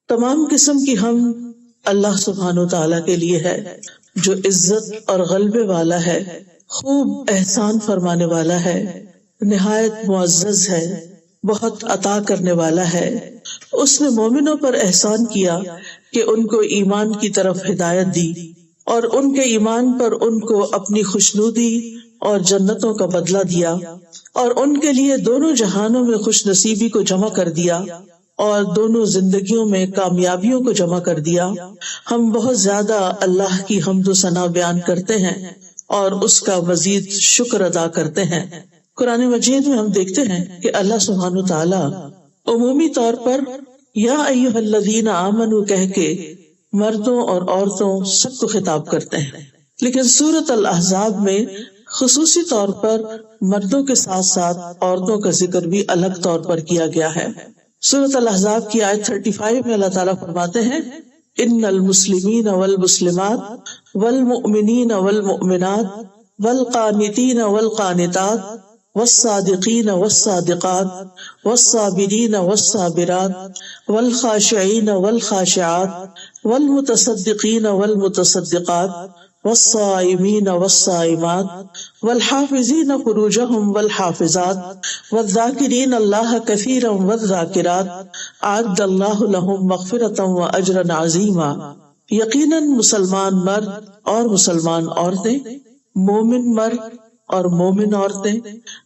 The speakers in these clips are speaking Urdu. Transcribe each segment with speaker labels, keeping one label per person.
Speaker 1: تمام قسم کی حمد اللہ سبحانہ وتعالیٰ کے لیے ہے جو عزت اور غلبے والا ہے، خوب احسان فرمانے والا ہے، نہایت معزز ہے، بہت عطا کرنے والا ہے۔ اس نے مومنوں پر احسان کیا کہ ان کو ایمان کی طرف ہدایت دی اور ان کے ایمان پر ان کو اپنی خوشنودی اور جنتوں کا بدلہ دیا، اور ان کے لیے دونوں جہانوں میں خوش نصیبی کو جمع کر دیا اور دونوں زندگیوں میں کامیابیوں کو جمع کر دیا۔ ہم بہت زیادہ اللہ کی حمد و ثنا بیان کرتے ہیں اور اس کا مزید شکر ادا کرتے ہیں۔ قرآن مجید میں ہم دیکھتے ہیں کہ اللہ سبحانہ تعالیٰ عمومی طور پر یا ایھا الذین آمنوا کہہ کے مردوں اور عورتوں سب کو خطاب کرتے ہیں، لیکن سورۃ الاحزاب میں خصوصی طور پر مردوں کے ساتھ ساتھ عورتوں کا ذکر بھی الگ طور پر کیا گیا ہے۔ سورۃ الاحزاب کی آیت 35 میں اللہ تعالیٰ فرماتے ہیں ان المسلمین والمسلمات والمؤمنین والمؤمنات والقانتین والقانتات والصادقین والصادقات والصابرین والصابرات والخاشعین والخاشعات والمتصدقین والمتصدقات والصائمین والصائمات والحافظین فروجہم والحافظات والذاکرین اللہ کثیرا والذاکرات اعد اللہ لہم مغفرۃ واجرا عظیما۔ یقیناً مسلمان مرد اور مسلمان عورتیں، مومن مرد اور مومن عورتیں،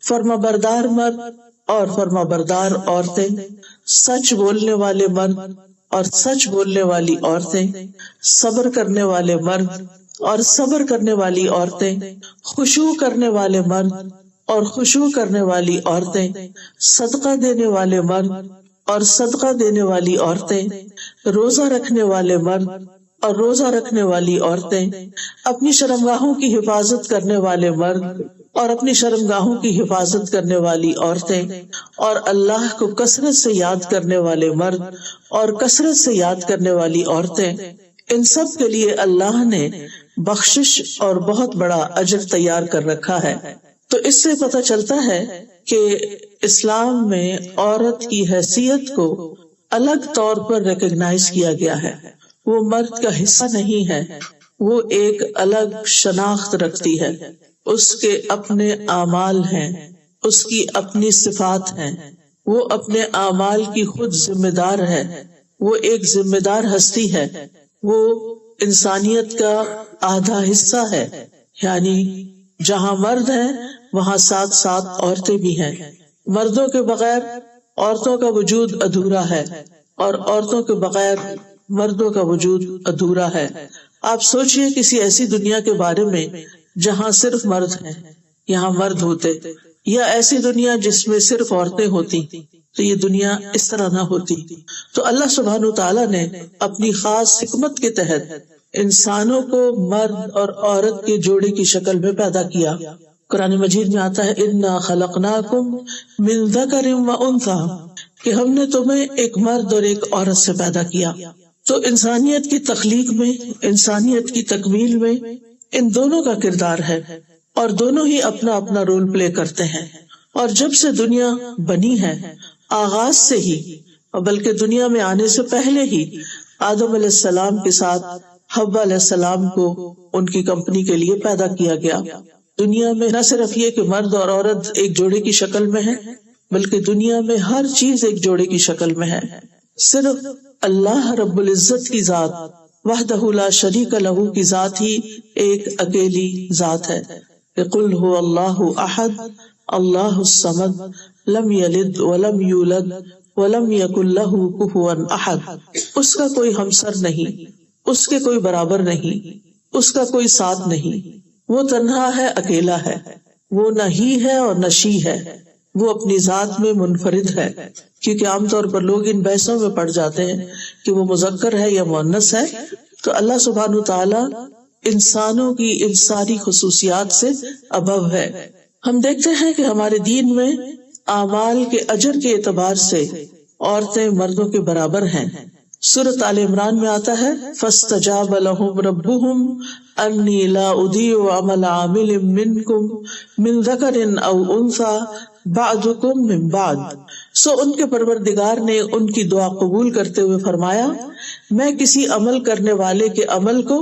Speaker 1: فرما بردار مرد اور فرما بردار عورتیں، سچ بولنے والے مرد اور سچ بولنے والی عورتیں، صبر کرنے والے مرد اور صبر کرنے والی عورتیں، خشوع کرنے والے مرد اور خشوع کرنے والی عورتیں، صدقہ دینے والے مرد اور صدقہ دینے والی عورتیں، روزہ رکھنے والے مرد اور روزہ رکھنے والی عورتیں، اپنی شرمگاہوں کی حفاظت کرنے والے مرد اور اپنی شرمگاہوں کی حفاظت کرنے والی عورتیں، اور اللہ کو کثرت سے یاد کرنے والے مرد اور کثرت سے یاد کرنے والی عورتیں، ان سب کے لیے اللہ نے بخشش اور بہت بڑا اجر تیار کر رکھا ہے۔ تو اس سے پتہ چلتا ہے کہ اسلام میں عورت کی حیثیت کو الگ طور پر ریکگنائز کیا گیا ہے، وہ مرد کا حصہ نہیں ہے، وہ ایک الگ شناخت رکھتی ہے، اس کے اپنے اعمال ہیں، اس کی اپنی صفات ہیں، وہ اپنے اعمال کی خود ذمہ دار ہے، وہ ایک ذمہ دار ہستی ہے، وہ انسانیت کا آدھا حصہ ہے، یعنی جہاں مرد ہیں وہاں ساتھ ساتھ عورتیں بھی ہیں۔ مردوں کے بغیر عورتوں کا وجود ادھورا ہے اور عورتوں کے بغیر مردوں کا وجود ادھورا ہے۔ آپ سوچئے کسی ایسی دنیا کے بارے میں جہاں صرف مرد ہیں، یہاں مرد ہوتے، یا ایسی دنیا جس میں صرف عورتیں ہوتی تو یہ دنیا اس طرح نہ ہوتی۔ تو اللہ سبحانہ تعالیٰ نے اپنی خاص حکمت کے تحت انسانوں کو مرد اور عورت کے جوڑے کی شکل میں پیدا کیا۔ قرآن مجید میں آتا ہے انا خلقناکم من ذکر و انثی، کہ ہم نے تمہیں ایک مرد اور ایک عورت سے پیدا کیا۔ تو انسانیت کی تخلیق میں، انسانیت کی تکمیل میں ان دونوں کا کردار ہے اور دونوں ہی اپنا اپنا رول پلے کرتے ہیں۔ اور جب سے دنیا بنی ہے، آغاز سے ہی، بلکہ دنیا میں آنے سے پہلے ہی، آدم علیہ السلام کے ساتھ حوا علیہ السلام کو ان کی کمپنی کے لیے پیدا کیا گیا۔ دنیا میں نہ صرف یہ کہ مرد اور عورت ایک جوڑے کی شکل میں ہے، بلکہ دنیا میں ہر چیز ایک جوڑے کی شکل میں ہے۔ صرف اللہ رب العزت کی ذات وحدہ لا شریک لہ کی ذات ہی ایک اکیلی ذات ہے۔ قل هو اللہ احد اللہ الصمد لم یلد ولم یولد ولم یکن لہ کفوا احد۔ اس کا کوئی ہمسر نہیں، اس کے کوئی برابر نہیں، اس کا کوئی ساتھ نہیں، وہ تنہا ہے، اکیلا ہے، وہ نہ ہی ہے اور نہ شی ہے، وہ اپنی ذات میں منفرد ہے۔ کیونکہ عام طور پر لوگ ان بحثوں میں پڑ جاتے ہیں کہ وہ مذکر ہے یا مؤنث ہے، تو اللہ سبحانہ تعالیٰ انسانوں کی ان ساری خصوصیات سے ابو ہے۔ ہم دیکھتے ہیں کہ ہمارے دین میں اعمال کے اجر کے اعتبار سے عورتیں مردوں کے برابر ہیں۔ سورۃ آل عمران میں آتا ہے فاستجاب لهم ربهم انی لا اضیع عمل عامل منکم من ذکر او انثی بعضکم من بعض۔ سو ان کے پروردگار نے ان کی دعا قبول کرتے ہوئے فرمایا میں کسی عمل کرنے والے کے عمل کو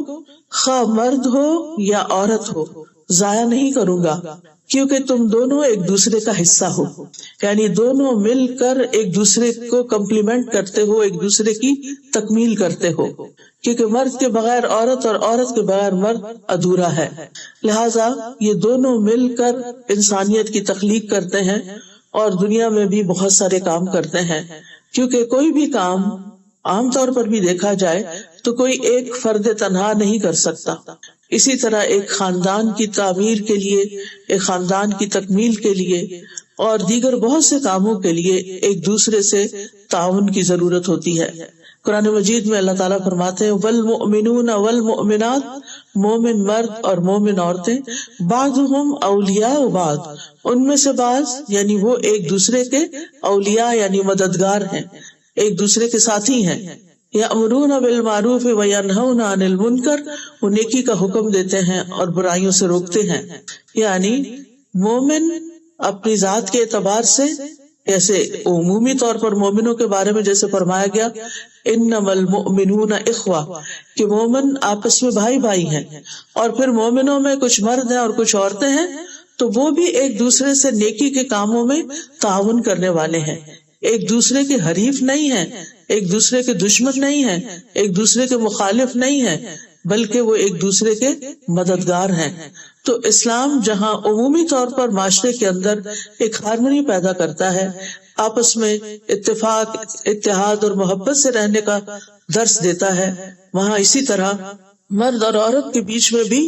Speaker 1: خواہ مرد ہو یا عورت ہو ضائع نہیں کروں گا، کیونکہ تم دونوں ایک دوسرے کا حصہ ہو، یعنی دونوں مل کر ایک دوسرے کو کمپلیمنٹ کرتے ہو، ایک دوسرے کی تکمیل کرتے ہو، کیونکہ مرد کے بغیر عورت اور عورت کے بغیر مرد ادھورا ہے۔ لہٰذا یہ دونوں مل کر انسانیت کی تخلیق کرتے ہیں اور دنیا میں بھی بہت سارے کام کرتے ہیں، کیونکہ کوئی بھی کام عام طور پر بھی دیکھا جائے تو کوئی ایک فرد تنہا نہیں کر سکتا۔ اسی طرح ایک خاندان کی تعمیر کے لیے، ایک خاندان کی تکمیل کے لیے اور دیگر بہت سے کاموں کے لیے ایک دوسرے سے تعاون کی ضرورت ہوتی ہے۔ قرآن مجید میں اللہ تعالیٰ فرماتے ہیں والمؤمنون والمؤمنات، مومن مرد اور مومن عورتیں بعضهم اولیاء بعض، ان میں سے بعض یعنی وہ ایک دوسرے کے اولیاء یعنی مددگار ہیں، ایک دوسرے کے ساتھی ہیں۔ یأمرون بالمعروف وینہون عن المنکر، وہ نیکی کا حکم دیتے ہیں اور برائیوں سے روکتے ہیں۔ یعنی مومن اپنی ذات کے اعتبار سے، جیسے عمومی طور پر مومنوں کے بارے میں جیسے فرمایا گیا انما المؤمنون اخوہ، کہ مومن آپس میں بھائی بھائی ہیں، اور پھر مومنوں میں کچھ مرد ہیں اور کچھ عورتیں ہیں، تو وہ بھی ایک دوسرے سے نیکی کے کاموں میں تعاون کرنے والے ہیں، ایک دوسرے کے حریف نہیں ہیں، ایک دوسرے کے دشمن نہیں ہیں، ایک دوسرے کے مخالف نہیں ہیں، بلکہ وہ ایک دوسرے کے مددگار ہیں۔ تو اسلام جہاں عمومی طور پر معاشرے کے اندر ایک ہارمونی پیدا کرتا ہے، آپس میں اتفاق، اتحاد اور محبت سے رہنے کا درس دیتا ہے، وہاں اسی طرح مرد اور عورت کے بیچ میں بھی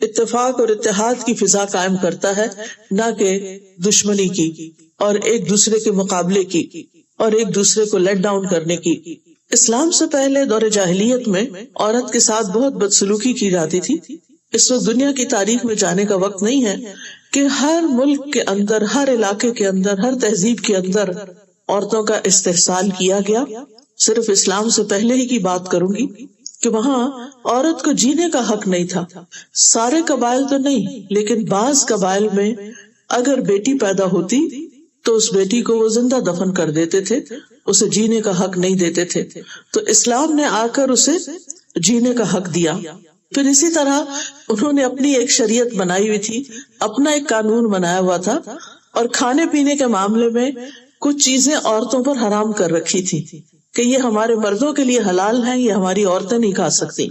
Speaker 1: اتفاق اور اتحاد کی فضا قائم کرتا ہے، نہ کہ دشمنی کی اور ایک دوسرے کے مقابلے کی اور ایک دوسرے کو لیٹ ڈاؤن کرنے کی۔ اسلام سے پہلے دور جاہلیت میں عورت کے ساتھ بہت بدسلوکی کی جاتی تھی۔ اس وقت دنیا کی تاریخ میں جانے کا وقت نہیں ہے کہ ہر ملک کے اندر، ہر علاقے کے اندر، ہر تہذیب کے اندر عورتوں کا استحصال کیا گیا۔ صرف اسلام سے پہلے ہی کی بات کروں گی کہ وہاں عورت کو جینے کا حق نہیں تھا۔ سارے قبائل تو نہیں، لیکن بعض قبائل میں اگر بیٹی پیدا ہوتی تو اس بیٹی کو وہ زندہ دفن کر دیتے تھے، اسے جینے کا حق نہیں دیتے تھے۔ تو اسلام نے آ کر اسے جینے کا حق دیا۔ پھر اسی طرح انہوں نے اپنی ایک شریعت بنائی ہوئی تھی، اپنا ایک قانون بنایا ہوا تھا، اور کھانے پینے کے معاملے میں کچھ چیزیں عورتوں پر حرام کر رکھی تھی کہ یہ ہمارے مردوں کے لیے حلال ہیں، یہ ہماری عورتیں نہیں کھا سکتی۔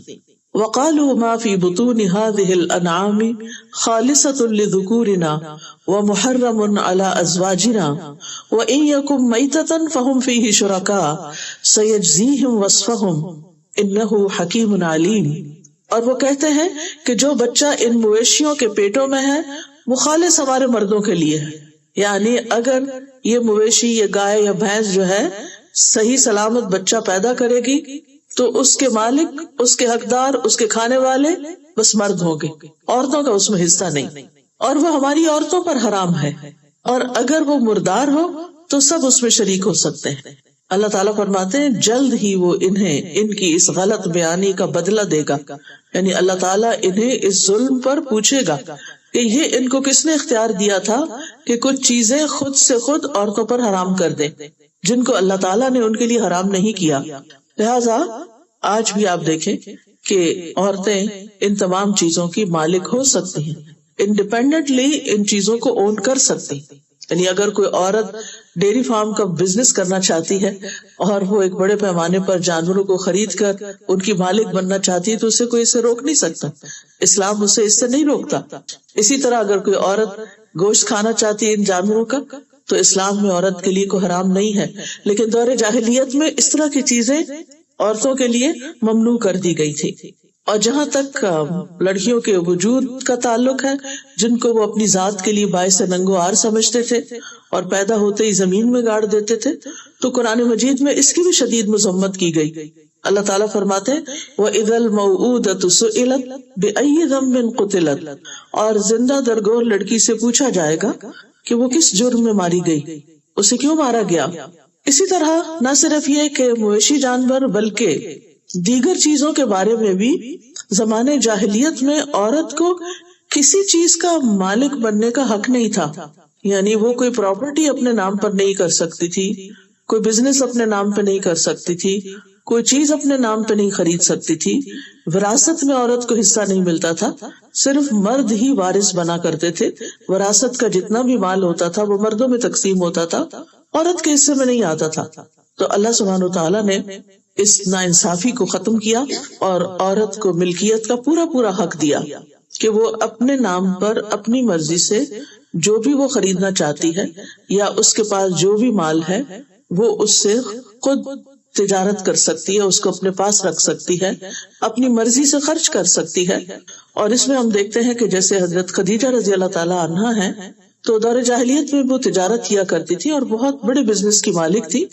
Speaker 1: وقالوا ما في بطون هذه الانعام خالصة لذكورنا ومحرم على ازواجنا وان يكن ميتة فهم فيه شركاء سيجزيهم وصفهم انه حكيم عليم۔ اور وہ کہتے ہیں کہ جو بچہ ان مویشیوں کے پیٹوں میں ہے وہ خالص ہمارے مردوں کے لیے ہے، یعنی اگر یہ مویشی، یہ گائے یا بھینس جو ہے صحیح سلامت بچہ پیدا کرے گی تو اس کے مالک، اس کے حقدار، اس کے کھانے والے بس مرد ہوں گے، عورتوں کا اس میں حصہ نہیں، اور وہ ہماری عورتوں پر حرام ہے، اور اگر وہ مردار ہو تو سب اس میں شریک ہو سکتے ہیں۔ اللہ تعالیٰ فرماتے ہیں جلد ہی وہ انہیں ان کی اس غلط بیانی کا بدلہ دے گا، یعنی اللہ تعالیٰ انہیں اس ظلم پر پوچھے گا کہ یہ ان کو کس نے اختیار دیا تھا کہ کچھ چیزیں خود سے خود عورتوں پر حرام کر دیں جن کو اللہ تعالیٰ نے ان کے لیے حرام نہیں کیا۔ لہٰذا آج بھی آپ دیکھیں کہ عورتیں ان تمام چیزوں کی مالک ہو سکتی ہیں، انڈیپینڈنٹلی ان چیزوں کو اون کر سکتی ہیں۔ یعنی اگر کوئی عورت ڈیری فارم کا بزنس کرنا چاہتی ہے اور وہ ایک بڑے پیمانے پر جانوروں کو خرید کر ان کی مالک بننا چاہتی ہے تو اسے کوئی اسے روک نہیں سکتا، اسلام اسے اس سے نہیں روکتا۔ اسی طرح اگر کوئی عورت گوشت کھانا چاہتی ہے ان جانوروں کا تو اسلام میں عورت کے لیے کوئی حرام نہیں ہے، لیکن دور جاہلیت میں اس طرح کی چیزیں عورتوں کے لیے ممنوع کر دی گئی تھی۔ اور جہاں تک لڑکیوں کے وجود کا تعلق ہے جن کو وہ اپنی ذات کے لیے باعث ننگو آر سمجھتے تھے اور پیدا ہوتے ہی زمین میں گاڑ دیتے تھے، تو قرآن مجید میں اس کی بھی شدید مذمت کی گئی۔ اللہ تعالیٰ فرماتے ہیں وَإِذَا الْمَوْءُودَةُ سُئِلَتْ بِأَيِّ ذَنبٍ قُتِلَتْ، اور زندہ درگور لڑکی سے پوچھا جائے گا کہ وہ کس جرم میں ماری گئی، اسے کیوں مارا گیا۔ اسی طرح نہ صرف یہ کہ مویشی جانور بلکہ دیگر چیزوں کے بارے میں بھی زمانے جاہلیت میں عورت کو کسی چیز کا مالک بننے کا حق نہیں تھا، یعنی وہ کوئی پراپرٹی اپنے نام پر نہیں کر سکتی تھی، کوئی بزنس اپنے نام پہ نہیں کر سکتی تھی، کوئی چیز اپنے نام پہ نہیں خرید سکتی تھی، وراثت میں عورت کو حصہ نہیں ملتا تھا، صرف مرد ہی وارث بنا کرتے تھے، وراثت کا جتنا بھی مال ہوتا تھا وہ مردوں میں تقسیم ہوتا تھا، عورت کے حصے میں نہیں آتا تھا۔ تو اللہ سبحانہ وتعالیٰ نے اس ناانصافی کو ختم کیا اور عورت کو ملکیت کا پورا پورا حق دیا کہ وہ اپنے نام پر اپنی مرضی سے جو بھی وہ خریدنا چاہتی ہے یا اس کے پاس جو بھی مال ہے وہ اس سے خود تجارت کر سکتی ہے، اس کو اپنے پاس رکھ سکتی ہے، اپنی مرضی سے خرچ کر سکتی ہے۔ اور اس میں ہم دیکھتے ہیں کہ جیسے حضرت خدیجہ رضی اللہ تعالیٰ عنہا ہیں تو دور جاہلیت میں وہ تجارت کیا کرتی تھی اور بہت بڑے بزنس کی مالک تھی،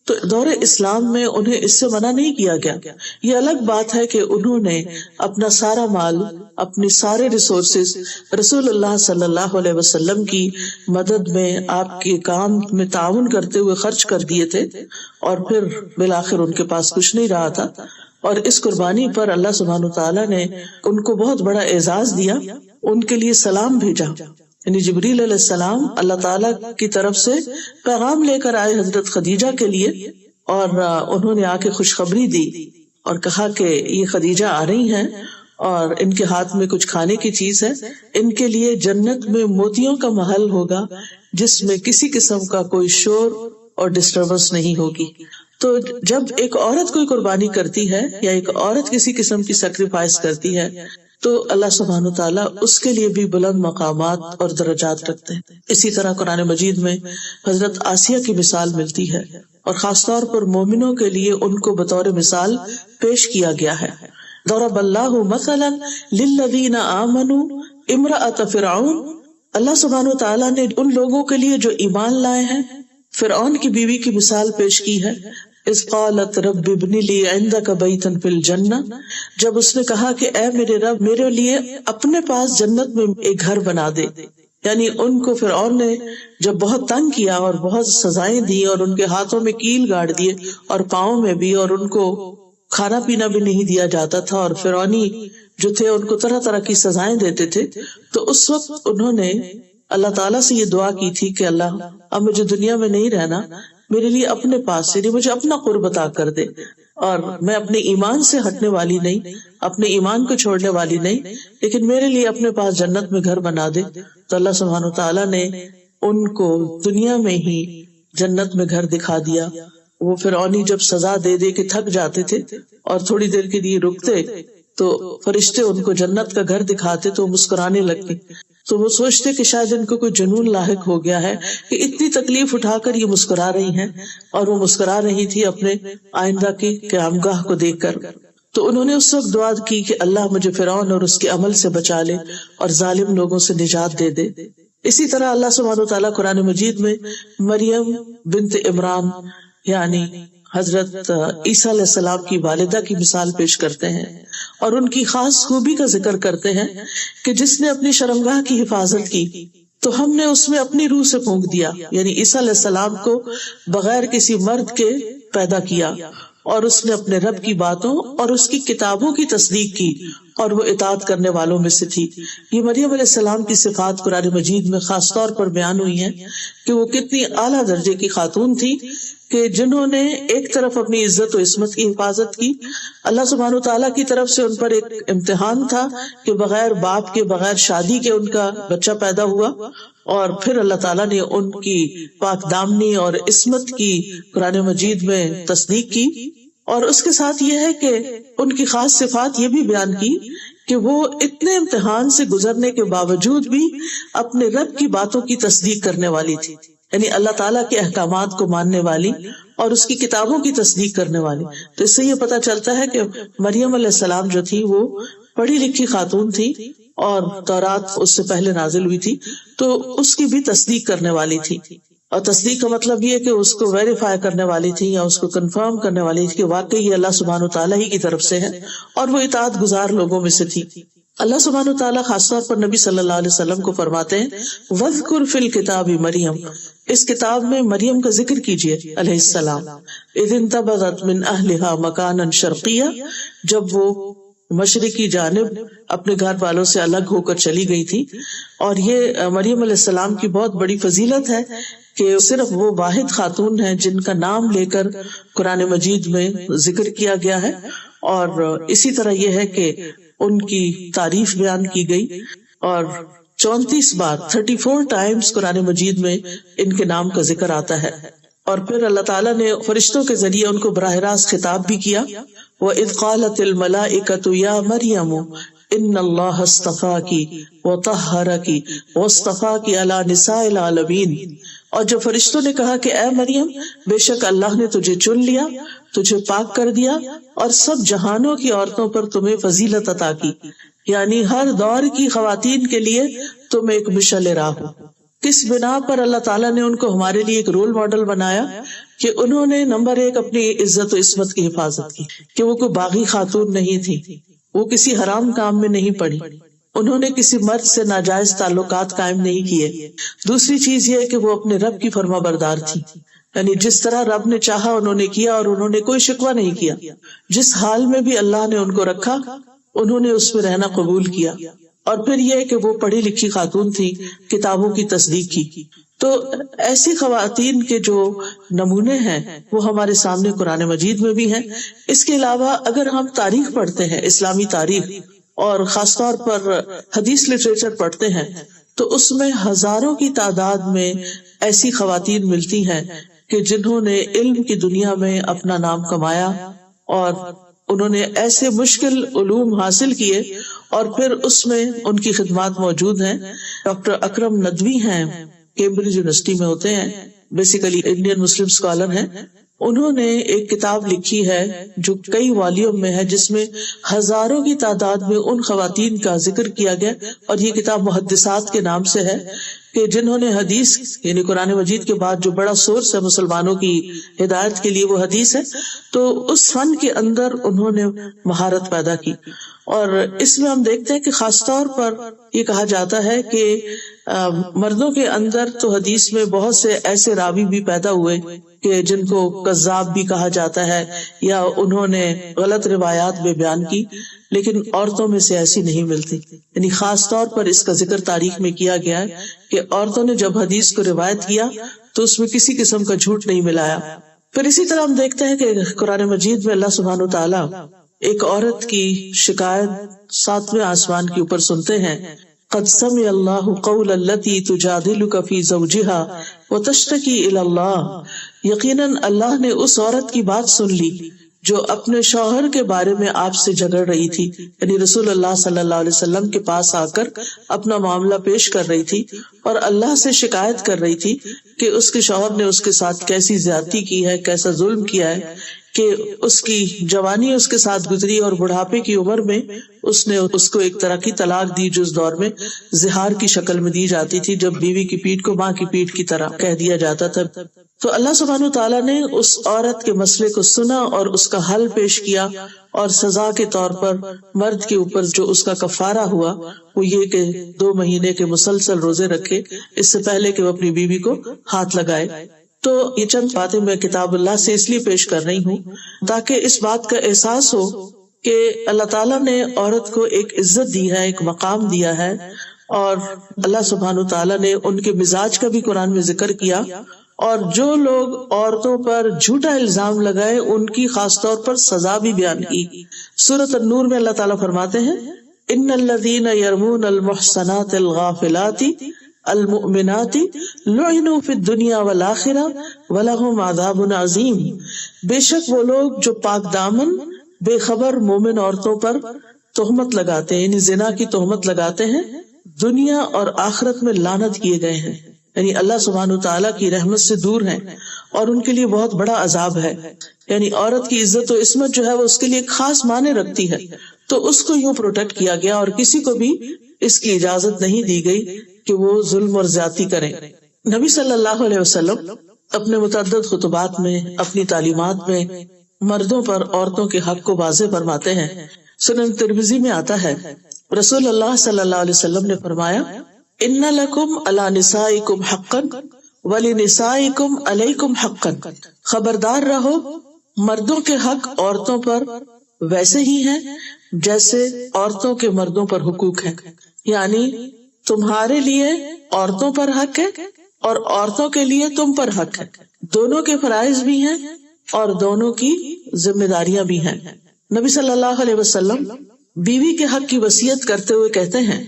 Speaker 1: تو دور اسلام میں انہیں اس سے منع نہیں کیا گیا۔ یہ الگ بات ہے کہ انہوں نے اپنا سارا مال، اپنی سارے ریسورسز رسول اللہ صلی اللہ علیہ وسلم کی مدد میں، آپ کے کام میں تعاون کرتے ہوئے خرچ کر دیے تھے، اور پھر بالآخر ان کے پاس کچھ نہیں رہا تھا، اور اس قربانی پر اللہ سبحانہ وتعالیٰ نے ان کو بہت بڑا اعزاز دیا، ان کے لیے سلام بھیجا، یعنی جبریل علیہ السلام اللہ تعالیٰ کی طرف سے پیغام لے کر آئے حضرت خدیجہ کے لیے، اور انہوں نے آ کے خوشخبری دی اور کہا کہ یہ خدیجہ آ رہی ہیں اور ان کے ہاتھ میں کچھ کھانے کی چیز ہے، ان کے لیے جنت میں موتیوں کا محل ہوگا جس میں کسی قسم کا کوئی شور اور ڈسٹربنس نہیں ہوگی۔ تو جب ایک عورت کوئی قربانی کرتی ہے یا ایک عورت کسی قسم کی سیکریفائس کرتی ہے تو اللہ سبحانہ وتعالیٰ اس کے لیے بھی بلند مقامات اور درجات رکھتے ہیں۔ اسی طرح قرآن مجید میں حضرت آسیہ کی مثال ملتی ہے، اور خاص طور پر مومنوں کے لیے ان کو بطور مثال پیش کیا گیا ہے۔ ضرب اللہ مثلا للذین آمنوا امرأۃ فرعون، اللہ سبحانہ وتعالیٰ نے ان لوگوں کے لیے جو ایمان لائے ہیں فرعون کی بیوی کی مثال پیش کی ہے۔ اذ قالت رب ابن لی عندک بیتا فی الجنہ، جب اس نے کہا کہ اے میرے رب میرے لیے اپنے پاس جنت میں ایک گھر بنا دے، یعنی ان کو فرعون نے جب بہت تنگ کیا اور بہت سزائیں دی اور ان کے ہاتھوں میں کیل گاڑ دیے اور پاؤں میں بھی، اور ان کو کھانا پینا بھی نہیں دیا جاتا تھا، اور فرعونی جو تھے ان کو طرح طرح کی سزائیں دیتے تھے، تو اس وقت انہوں نے اللہ تعالیٰ سے یہ دعا کی تھی کہ اللہ اب مجھے دنیا میں نہیں رہنا، میرے لیے اپنے پاس یعنی مجھے اپنا قرب عطا کر دے، اور میں اپنے ایمان سے ہٹنے والی نہیں، اپنے ایمان کو چھوڑنے والی نہیں، لیکن میرے لیے اپنے پاس جنت میں گھر بنا دے۔ تو اللہ سبحانہ وتعالیٰ نے ان کو دنیا میں ہی جنت میں گھر دکھا دیا۔ وہ فرعونی جب سزا دے دے کے تھک جاتے تھے اور تھوڑی دیر کے لیے رکتے تو فرشتے ان کو جنت کا گھر دکھاتے تو مسکرانے لگتے، تو وہ سوچتے کہ شاید ان کو کوئی جنون لاحق ہو گیا ہے کہ اتنی تکلیف اٹھا کر یہ مسکرا رہی ہیں، اور وہ مسکرا رہی تھی اپنے آئندہ کی قیامگاہ کو دیکھ کر۔ تو انہوں نے اس وقت دعا کی کہ اللہ مجھے فرعون اور اس کے عمل سے بچا لے اور ظالم لوگوں سے نجات دے دے۔ اسی طرح اللہ سبحانہ وتعالیٰ قرآن مجید میں مریم بنت عمران یعنی حضرت عیسیٰ علیہ السلام کی والدہ کی مثال پیش کرتے ہیں، اور ان کی خاص خوبی کا ذکر کرتے ہیں کہ جس نے اپنی شرمگاہ کی حفاظت کی تو ہم نے اس میں اپنی روح سے پھونک دیا، یعنی عیسیٰ علیہ السلام کو بغیر کسی مرد کے پیدا کیا، اور اس نے اپنے رب کی باتوں اور اس کی کتابوں کی تصدیق کی اور وہ اطاعت کرنے والوں میں سے تھی۔ یہ مریم علیہ السلام کی صفات قرآن مجید میں خاص طور پر بیان ہوئی ہیں کہ وہ کتنی اعلیٰ درجے کی خاتون تھی کہ جنہوں نے ایک طرف اپنی عزت و عصمت کی حفاظت کی، اللہ سبحانہ وتعالیٰ کی طرف سے ان پر ایک امتحان تھا کہ بغیر باپ کے بغیر شادی کے ان کا بچہ پیدا ہوا، اور پھر اللہ تعالیٰ نے ان کی پاک دامنی اور عصمت کی قرآن مجید میں تصدیق کی، اور اس کے ساتھ یہ ہے کہ ان کی خاص صفات یہ بھی بیان کی کہ وہ اتنے امتحان سے گزرنے کے باوجود بھی اپنے رب کی باتوں کی تصدیق کرنے والی تھی، یعنی اللہ تعالیٰ کے احکامات کو ماننے والی اور اس کی کتابوں کی تصدیق کرنے والی۔ تو اس سے یہ پتہ چلتا ہے کہ مریم علیہ السلام جو تھی وہ پڑھی لکھی خاتون تھی، اور تورات اس سے پہلے نازل ہوئی تھی تو اس کی بھی تصدیق کرنے والی تھی، اور تصدیق کا مطلب یہ کہ اس کو ویریفائی کرنے والی تھی یا اس کو کنفرم کرنے والی تھی کہ واقعی یہ اللہ سبحانہ وتعالیٰ ہی کی طرف سے ہے، اور وہ اطاعت گزار لوگوں میں سے تھی۔ اللہ سبحانہ وتعالیٰ خاص طور پر نبی صلی اللہ علیہ وسلم کو فرماتے ہیں وَاذْكُرْ فِي الْكِتَابِ مریم، اس کتاب میں مریم کا ذکر کیجیے علیہ السلام، اِذِ انتبذت من اہلہا مکانا شرقیہ، جب وہ مشرقی جانب اپنے گھر والوں سے الگ ہو کر چلی گئی تھی. اور یہ مریم علیہ السلام کی بہت بڑی فضیلت ہے کہ صرف وہ واحد خاتون ہیں جن کا نام لے کر قرآن مجید میں ذکر کیا گیا ہے. اور اسی طرح یہ ہے کہ ان کی تعریف بیان کی گئی اور 34 بار 34 ٹائمز قرآن مجید میں ان کے نام کا ذکر آتا ہے. اور پھر اللہ تعالیٰ نے فرشتوں کے ذریعے ان کو براہ راست خطاب بھی کیا. وَإِذْ قَالَتِ الْمَلَائِكَةُ يَا مَرْيَمُ إِنَّ اللَّهَ اصْطَفَاكِ وَطَهَّرَكِ وَاصْطَفَاكِ عَلَى نِسَاءِ الْعَالَمِينَ. اور جب فرشتوں نے کہا کہ اے مریم، بے شک اللہ نے تجھے چن لیا، تجھے پاک کر دیا اور سب جہانوں کی عورتوں پر تمہیں فضیلت عطا کی، یعنی ہر دور کی خواتین کے لیے تم ایک مشعل راہ ہو. کس بنا پر اللہ تعالیٰ نے ان کو ہمارے لیے ایک رول ماڈل بنایا کہ انہوں نے نمبر 1 اپنی عزت و عصمت کی حفاظت کی، کہ وہ کوئی باغی خاتون نہیں تھی، وہ کسی حرام کام میں نہیں پڑی، انہوں نے کسی مرد سے ناجائز تعلقات قائم نہیں کیے. دوسری چیز یہ کہ وہ اپنے رب کی فرما بردار تھی، یعنی جس طرح رب نے چاہا انہوں نے کیا اور انہوں نے کوئی شکوہ نہیں کیا. جس حال میں بھی اللہ نے ان کو رکھا انہوں نے اس میں رہنا قبول کیا. اور پھر یہ کہ وہ پڑھی لکھی خاتون تھی، کتابوں کی تصدیق کی. تو ایسی خواتین کے جو نمونے ہیں وہ ہمارے سامنے قرآن مجید میں بھی ہیں. اس کے علاوہ اگر ہم تاریخ پڑھتے ہیں، اسلامی تاریخ، اور خاص طور پر حدیث لٹریچر پڑھتے ہیں، تو اس میں ہزاروں کی تعداد میں ایسی خواتین ملتی ہیں کہ جنہوں نے علم کی دنیا میں اپنا نام کمایا اور انہوں نے ایسے مشکل علوم حاصل کیے اور پھر اس میں ان کی خدمات موجود ہیں. ڈاکٹر اکرم ندوی ہیں، کیمبرج یونیورسٹی میں ہوتے ہیں، بیسیکلی انڈین مسلم اسکالر ہیں. انہوں نے ایک کتاب لکھی ہے جو کئی والیوم میں ہے، جس میں ہزاروں کی تعداد میں ان خواتین کا ذکر کیا گیا. اور یہ کتاب محدثات کے نام سے ہے کہ جنہوں نے حدیث، یعنی قرآن مجید کے بعد جو بڑا سورس ہے مسلمانوں کی ہدایت کے لیے وہ حدیث ہے، تو اس فن کے اندر انہوں نے مہارت پیدا کی. اور اس میں ہم دیکھتے ہیں کہ خاص طور پر یہ کہا جاتا ہے کہ مردوں کے اندر تو حدیث میں بہت سے ایسے راوی بھی پیدا ہوئے کہ جن کو کذاب بھی کہا جاتا ہے یا انہوں نے غلط روایات بھی بیان کی، لیکن عورتوں میں سے ایسی نہیں ملتی. یعنی خاص طور پر اس کا ذکر تاریخ میں کیا گیا ہے کہ عورتوں نے جب حدیث کو روایت کیا تو اس میں کسی قسم کا جھوٹ نہیں ملایا. پھر اسی طرح ہم دیکھتے ہیں کہ قرآن مجید میں اللہ سبحانہ وتعالی ایک عورت کی شکایت 7ویں آسمان کے اوپر سنتے ہیں. قد سمع اللہ قول التی تجادلک فی زوجہا وتشتکی الی اللہ. یقیناً اللہ نے اس عورت کی بات سن لی جو اپنے شوہر کے بارے میں آپ سے جھگڑ رہی تھی، یعنی رسول اللہ صلی اللہ علیہ وسلم کے پاس آ کر اپنا معاملہ پیش کر رہی تھی اور اللہ سے شکایت کر رہی تھی کہ اس کے شوہر نے اس کے ساتھ کیسی زیادتی کی ہے، کیسا ظلم کیا ہے، کہ اس کی جوانی اس کے ساتھ گزری اور بڑھاپے کی عمر میں اس نے اس کو ایک طرح کی طلاق دی جو اس دور میں زہار کی شکل میں دی جاتی تھی، جب بیوی کی پیٹھ کو ماں کی پیٹھ کی طرح کہہ دیا جاتا تھا. تو اللہ سبحانہ تعالیٰ نے اس عورت کے مسئلے کو سنا اور اس کا حل پیش کیا، اور سزا کے طور پر مرد کے اوپر جو اس کا کفارہ ہوا وہ یہ کہ 2 مہینے کے مسلسل روزے رکھے اس سے پہلے کہ وہ اپنی بیوی کو ہاتھ لگائے. تو یہ چند باتیں میں کتاب اللہ سے اس لیے پیش کر رہی ہوں تاکہ اس بات کا احساس ہو کہ اللہ تعالیٰ نے عورت کو ایک عزت دی ہے، ایک مقام دیا ہے، اور اللہ سبحانہ تعالیٰ نے ان کے مزاج کا بھی قرآن میں ذکر کیا. اور جو لوگ عورتوں پر جھوٹا الزام لگائے ان کی خاص طور پر سزا بھی بیان کی. سورۃ النور میں اللہ تعالیٰ فرماتے ہیں ان الذین یرمون المحصنات الغافلات المؤمنات لعنوا فی الدنیا والآخرہ ولہم عذاب عظیم. بے شک وہ لوگ جو پاک دامن بے خبر مومن عورتوں پر تہمت لگاتے ہیں، یعنی زنا کی تہمت لگاتے ہیں، دنیا اور آخرت میں لعنت کیے گئے ہیں، یعنی اللہ سبحانہ تعالیٰ کی رحمت سے دور ہیں اور ان کے لیے بہت بڑا عذاب ہے. یعنی عورت کی عزت و عصمت جو ہے وہ اس کے لیے ایک خاص معنی رکھتی ہے، تو اس کو یوں پروٹیکٹ کیا گیا اور کسی کو بھی اس کی اجازت نہیں دی گئی کہ وہ ظلم اور زیادتی کریں. نبی صلی اللہ علیہ وسلم اپنے متعدد خطبات میں، اپنی تعلیمات میں مردوں پر عورتوں کے حق کو واضح فرماتے ہیں. سنن ترمذی میں آتا ہے رسول اللہ صلی اللہ علیہ وسلم نے فرمایا ان لکم علی نسائکم حقا ولنسائکم علیکم حقا. خبردار رہو، مردوں کے حق عورتوں پر ویسے ہی ہیں جیسے عورتوں کے مردوں پر حقوق ہیں، یعنی تمہارے لیے عورتوں پر حق ہے اور عورتوں کے لیے تم پر حق ہے، دونوں کے فرائض بھی ہیں اور دونوں کی ذمہ داریاں بھی ہیں۔ نبی صلی اللہ علیہ وسلم بیوی کے حق کی وصیت کرتے ہوئے کہتے ہیں،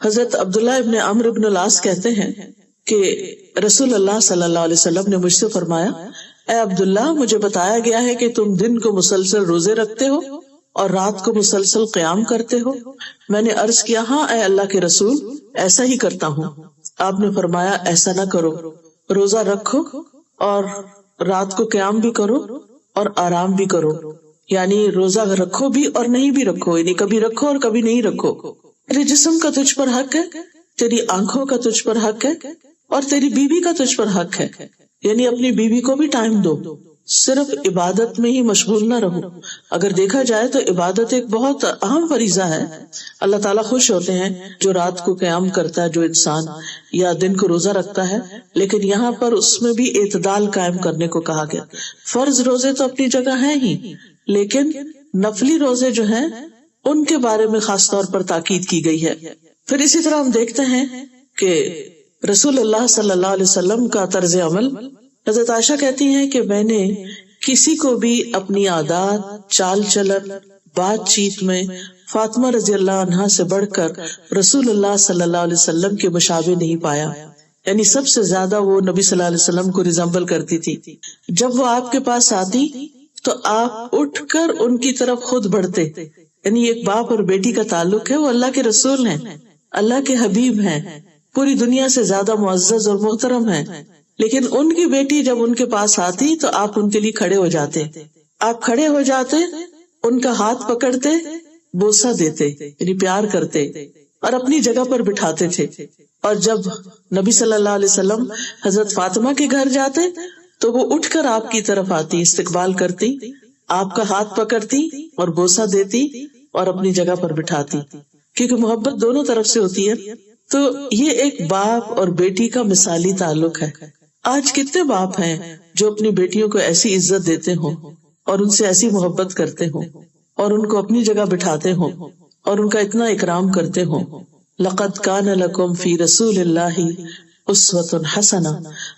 Speaker 1: حضرت عبداللہ ابن عمرو ابن العاص کہتے ہیں کہ رسول اللہ صلی اللہ علیہ وسلم نے مجھ سے فرمایا، اے عبداللہ، مجھے بتایا گیا ہے کہ تم دن کو مسلسل روزے رکھتے ہو اور رات کو مسلسل قیام کرتے ہو۔ میں نے عرض کیا، ہاں اے اللہ کے رسول، ایسا ہی کرتا ہوں۔ آپ نے فرمایا، ایسا نہ کرو، روزہ رکھو اور رات کو قیام بھی کرو اور آرام بھی کرو، یعنی روزہ رکھو بھی اور نہیں بھی رکھو، یعنی کبھی رکھو اور کبھی نہیں رکھو۔ تیرے جسم کا تجھ پر حق ہے، تیری آنکھوں کا تجھ پر حق ہے اور تیری بیوی کا تجھ پر حق ہے، یعنی اپنی بیوی کو بھی ٹائم دو، صرف عبادت میں ہی مشغول نہ رہو۔ اگر دیکھا جائے تو عبادت ایک بہت اہم فریضہ ہے۔ اللہ تعالیٰ خوش ہوتے ہیں جو رات کو قیام کرتا ہے، جو انسان یا دن کو روزہ رکھتا ہے، لیکن یہاں پر اس میں بھی اعتدال قائم کرنے کو کہا گیا۔ فرض روزے تو اپنی جگہ ہیں ہی، لیکن نفلی روزے جو ہیں ان کے بارے میں خاص طور پر تاکید کی گئی ہے۔ پھر اسی طرح ہم دیکھتے ہیں کہ رسول اللہ صلی اللہ علیہ وسلم کا طرز عمل، حضرت عائشہ کہتی ہیں کہ میں نے کسی کو بھی اپنی عادات، چال چلن، بات چیت میں فاطمہ رضی اللہ عنہا سے بڑھ کر رسول اللہ صلی اللہ علیہ وسلم کے مشابہ نہیں پایا، یعنی سب سے زیادہ وہ نبی صلی اللہ علیہ وسلم کو ریزمبل کرتی تھی۔ جب وہ آپ کے پاس آتی تو آپ اٹھ کر ان کی طرف خود بڑھتے، یعنی ایک باپ اور بیٹی کا تعلق ہے، وہ اللہ کے رسول ہیں، اللہ کے حبیب ہیں، پوری دنیا سے زیادہ معزز اور محترم ہیں، لیکن ان کی بیٹی جب ان کے پاس آتی تو آپ ان کے لیے کھڑے ہو جاتے، آپ کھڑے ہو جاتے، ان کا ہاتھ پکڑتے، بوسہ دیتے، یعنی پیار کرتے اور اپنی جگہ پر بٹھاتے تھے۔ اور جب نبی صلی اللہ علیہ وسلم حضرت فاطمہ کے گھر جاتے تو وہ اٹھ کر آپ کی طرف آتی، استقبال کرتی، آپ کا ہاتھ پکڑتی اور بوسہ دیتی اور اپنی جگہ پر بٹھاتی، کیونکہ محبت دونوں طرف سے ہوتی ہے۔ تو یہ ایک باپ اور بیٹی کا مثالی تعلق ہے۔ آج کتنے باپ ہیں جو اپنی بیٹیوں کو ایسی عزت دیتے ہوں اور ان سے ایسی محبت کرتے ہوں اور ان کو اپنی جگہ بٹھاتے ہوں اور ان کا اتنا اکرام کرتے ہوں۔ لقد کان لکم فی رسول اللہ اسوۃ حسنہ،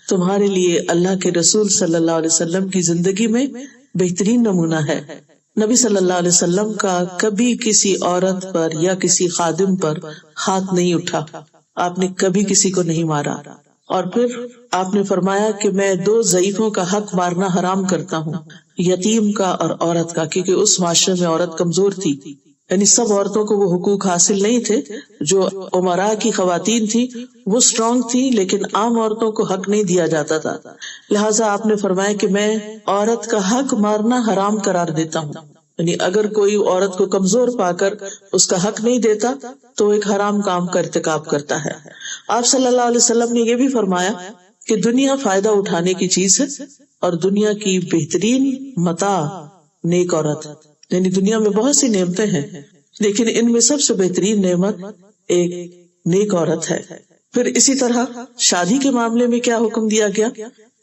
Speaker 1: تمہارے لیے اللہ کے رسول صلی اللہ علیہ وسلم کی زندگی میں بہترین نمونہ ہے۔ نبی صلی اللہ علیہ وسلم کا کبھی کسی عورت پر یا کسی خادم پر ہاتھ نہیں اٹھا، آپ نے کبھی کسی کو نہیں مارا، اور پھر آپ نے فرمایا کہ میں 2 ضعیفوں کا حق مارنا حرام کرتا ہوں، یتیم کا اور عورت کا، کیونکہ اس معاشرے میں عورت کمزور تھی، یعنی سب عورتوں کو وہ حقوق حاصل نہیں تھے۔ جو امراء کی خواتین تھی وہ اسٹرانگ تھی، لیکن عام عورتوں کو حق نہیں دیا جاتا تھا، لہٰذا آپ نے فرمایا کہ میں عورت کا حق مارنا حرام قرار دیتا ہوں، یعنی اگر کوئی عورت کو کمزور پا کر اس کا حق نہیں دیتا تو ایک حرام کام کا ارتکاب کرتا ہے۔ آپ صلی اللہ علیہ وسلم نے یہ بھی فرمایا کہ دنیا فائدہ اٹھانے کی چیز ہے اور دنیا کی بہترین متاع نیک عورت، یعنی دنیا میں بہت سی نعمتیں ہیں لیکن ان میں سب سے بہترین نعمت ایک نیک عورت ہے۔ پھر اسی طرح شادی کے معاملے میں کیا حکم دیا گیا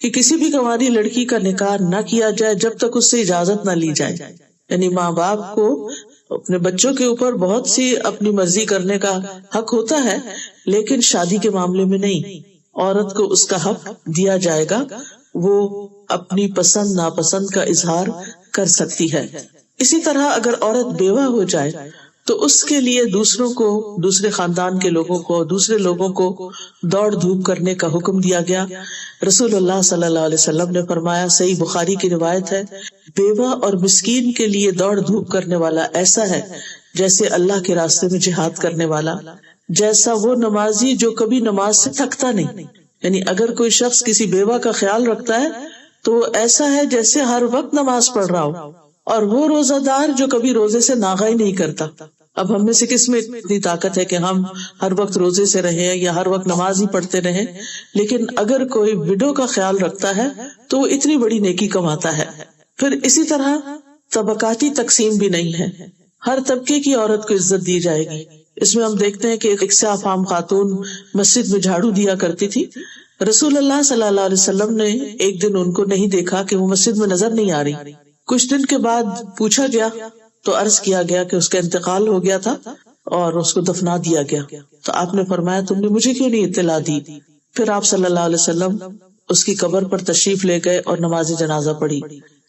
Speaker 1: کہ کسی بھی کنواری لڑکی کا نکاح نہ کیا جائے جب تک اس سے اجازت نہ لی جائے، یعنی ماں باپ کو اپنے بچوں کے اوپر بہت سی اپنی مرضی کرنے کا حق ہوتا ہے، لیکن شادی کے معاملے میں نہیں، عورت کو اس کا حق دیا جائے گا، وہ اپنی پسند ناپسند کا اظہار کر سکتی ہے۔ اسی طرح اگر عورت بیوہ ہو جائے تو اس کے لیے دوسروں کو، دوسرے خاندان کے لوگوں کو، دوسرے لوگوں کو دوڑ دھوپ کرنے کا حکم دیا گیا۔ رسول اللہ صلی اللہ علیہ وسلم نے فرمایا، صحیح بخاری کی روایت ہے، بیوہ اور مسکین کے لیے دوڑ دھوپ کرنے والا ایسا ہے جیسے اللہ کے راستے میں جہاد کرنے والا، جیسا وہ نمازی جو کبھی نماز سے تھکتا نہیں، یعنی اگر کوئی شخص کسی بیوہ کا خیال رکھتا ہے تو وہ ایسا ہے جیسے ہر وقت نماز پڑھ رہا ہو، اور وہ روزہ دار جو کبھی روزے سے ناغہ نہیں کرتا۔ اب ہم میں سے کس میں اتنی طاقت ہے کہ ہم ہر وقت روزے سے رہیں یا ہر وقت نماز ہی پڑھتے رہیں، لیکن اگر کوئی وڈو کا خیال رکھتا ہے تو وہ اتنی بڑی نیکی کماتا ہے۔ پھر اسی طرح طبقاتی تقسیم بھی نہیں ہے، ہر طبقے کی عورت کو عزت دی جائے گی۔ اس میں ہم دیکھتے ہیں کہ ایک سیاہ فام خاتون مسجد میں جھاڑو دیا کرتی تھی، رسول اللہ صلی اللہ علیہ وسلم نے ایک دن ان کو نہیں دیکھا کہ وہ مسجد میں نظر نہیں آ رہی۔ کچھ دن کے بعد پوچھا گیا تو عرض کیا گیا کہ اس کا انتقال ہو گیا تھا اور اس کو دفنا دیا گیا. تو آپ نے فرمایا تم نے مجھے کیوں نہیں اطلاع دی؟ پھر آپ صلی اللہ علیہ وسلم اس کی قبر پر تشریف لے گئے اور نماز جنازہ پڑھی.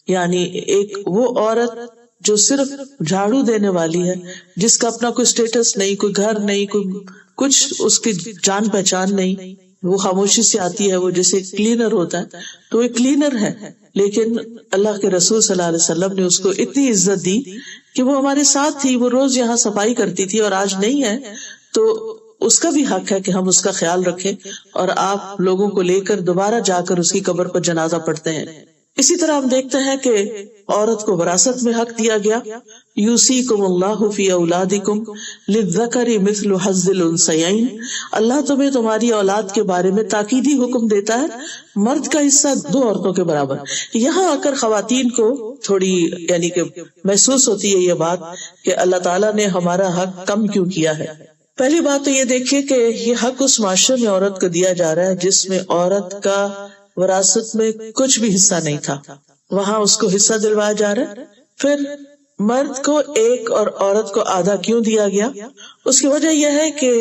Speaker 1: یعنی ایک وہ عورت جو صرف جھاڑو دینے والی ہے، جس کا اپنا کوئی اسٹیٹس نہیں، کوئی گھر نہیں، کوئی کچھ اس کی جان پہچان نہیں، وہ خاموشی سے آتی ہے، وہ جیسے کلینر ہوتا ہے تو وہ کلینر ہے، لیکن اللہ کے رسول صلی اللہ علیہ وسلم نے اس کو اتنی عزت دی کہ وہ ہمارے ساتھ تھی، وہ روز یہاں صفائی کرتی تھی اور آج نہیں ہے، تو اس کا بھی حق ہے کہ ہم اس کا خیال رکھیں اور آپ لوگوں کو لے کر دوبارہ جا کر اس کی قبر پر جنازہ پڑھتے ہیں. اسی طرح ہم دیکھتے ہیں کہ عورت کو وراثت میں حق دیا گیا. یوصیکم اللہ فی اولادکم للذکر مثل حظ الانثیین. اللہ تمہیں تمہاری اولاد کے بارے میں تاکیدی حکم دیتا ہے مرد کا حصہ 2 عورتوں کے برابر. یہاں آ کر خواتین کو تھوڑی یعنی کہ محسوس ہوتی ہے یہ بات کہ اللہ تعالیٰ نے ہمارا حق کم کیوں کیا ہے. پہلی بات تو یہ دیکھیے کہ یہ حق اس معاشرے میں عورت کو دیا جا رہا ہے جس میں عورت کا وراثت میں کچھ بھی حصہ نہیں تھا، وہاں اس کو حصہ دلوایا جا رہا ہے. پھر مرد کو 1 اور عورت کو آدھا کیوں دیا گیا؟ اس کی وجہ یہ ہے کہ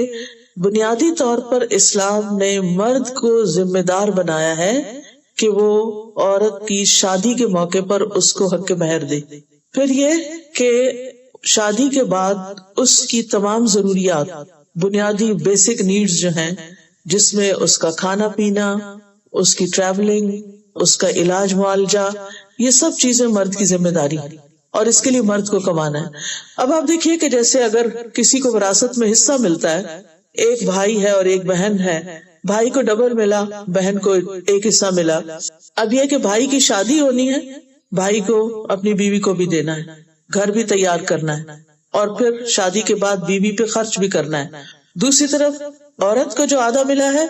Speaker 1: بنیادی طور پر اسلام نے مرد کو ذمہ دار بنایا ہے کہ وہ عورت کی شادی کے موقع پر اس کو حق مہر دے. پھر یہ کہ شادی کے بعد اس کی تمام ضروریات، بنیادی بیسک نیڈز جو ہیں، جس میں اس کا کھانا پینا، اس کی ٹریولنگ، اس کا علاج معالجہ، یہ سب چیزیں مرد کی ذمہ داری ہے اور اس کے لیے مرد کو کمانا ہے. اب آپ دیکھیے کہ جیسے اگر کسی کو وراثت میں حصہ ملتا ہے، ایک بھائی ہے اور ایک بہن ہے، بھائی کو ڈبل ملا، بہن کو 1 حصہ ملا. اب یہ کہ بھائی کی شادی ہونی ہے، بھائی کو اپنی بیوی کو بھی دینا ہے، گھر بھی تیار کرنا ہے اور پھر شادی کے بعد بیوی پہ خرچ بھی کرنا ہے. دوسری طرف عورت کو جو آدھا ملا ہے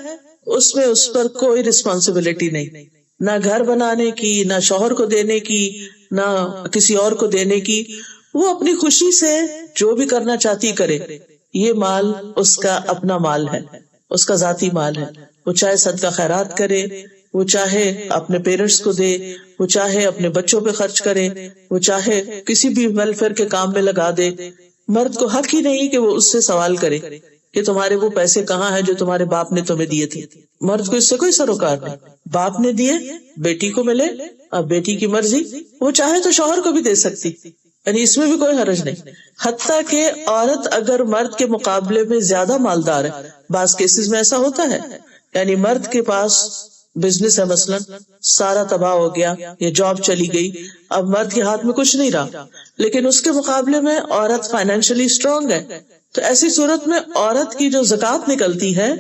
Speaker 1: اس میں اس پر کوئی رسپانسبلٹی نہیں، نہ گھر بنانے کی، نہ شوہر کو دینے کی، نہ کسی اور کو دینے کی. وہ اپنی خوشی سے جو بھی کرنا چاہتی کرے. یہ مال اس کا اپنا مال ہے، اس کا ذاتی مال ہے. وہ چاہے صدقہ خیرات کرے، وہ چاہے اپنے پیرنٹس کو دے، وہ چاہے اپنے بچوں پہ خرچ کرے، وہ چاہے کسی بھی ویلفیئر کے کام میں لگا دے. مرد کو حق ہی نہیں کہ وہ اس سے سوال کرے کہ تمہارے وہ پیسے کہاں ہیں جو تمہارے باپ نے تمہیں دیے تھے. مرد کو اس سے کوئی سروکار نہیں. باپ نے دیے، بیٹی کو ملے، اب بیٹی کی مرضی، وہ چاہے تو شوہر کو بھی دے سکتی، یعنی اس میں بھی کوئی حرج نہیں. حتیٰ کہ عورت اگر مرد کے مقابلے میں زیادہ مالدار ہے، بعض کیسز میں ایسا ہوتا ہے، یعنی مرد کے پاس بزنس ہے مثلا، سارا تباہ ہو گیا یا جاب چلی گئی، اب مرد کے ہاتھ میں کچھ نہیں رہا، لیکن اس کے مقابلے میں عورت فائنینشلی اسٹرانگ ہے، تو ایسی صورت میں عورت کی جو زکوٰۃ نکلتی ہے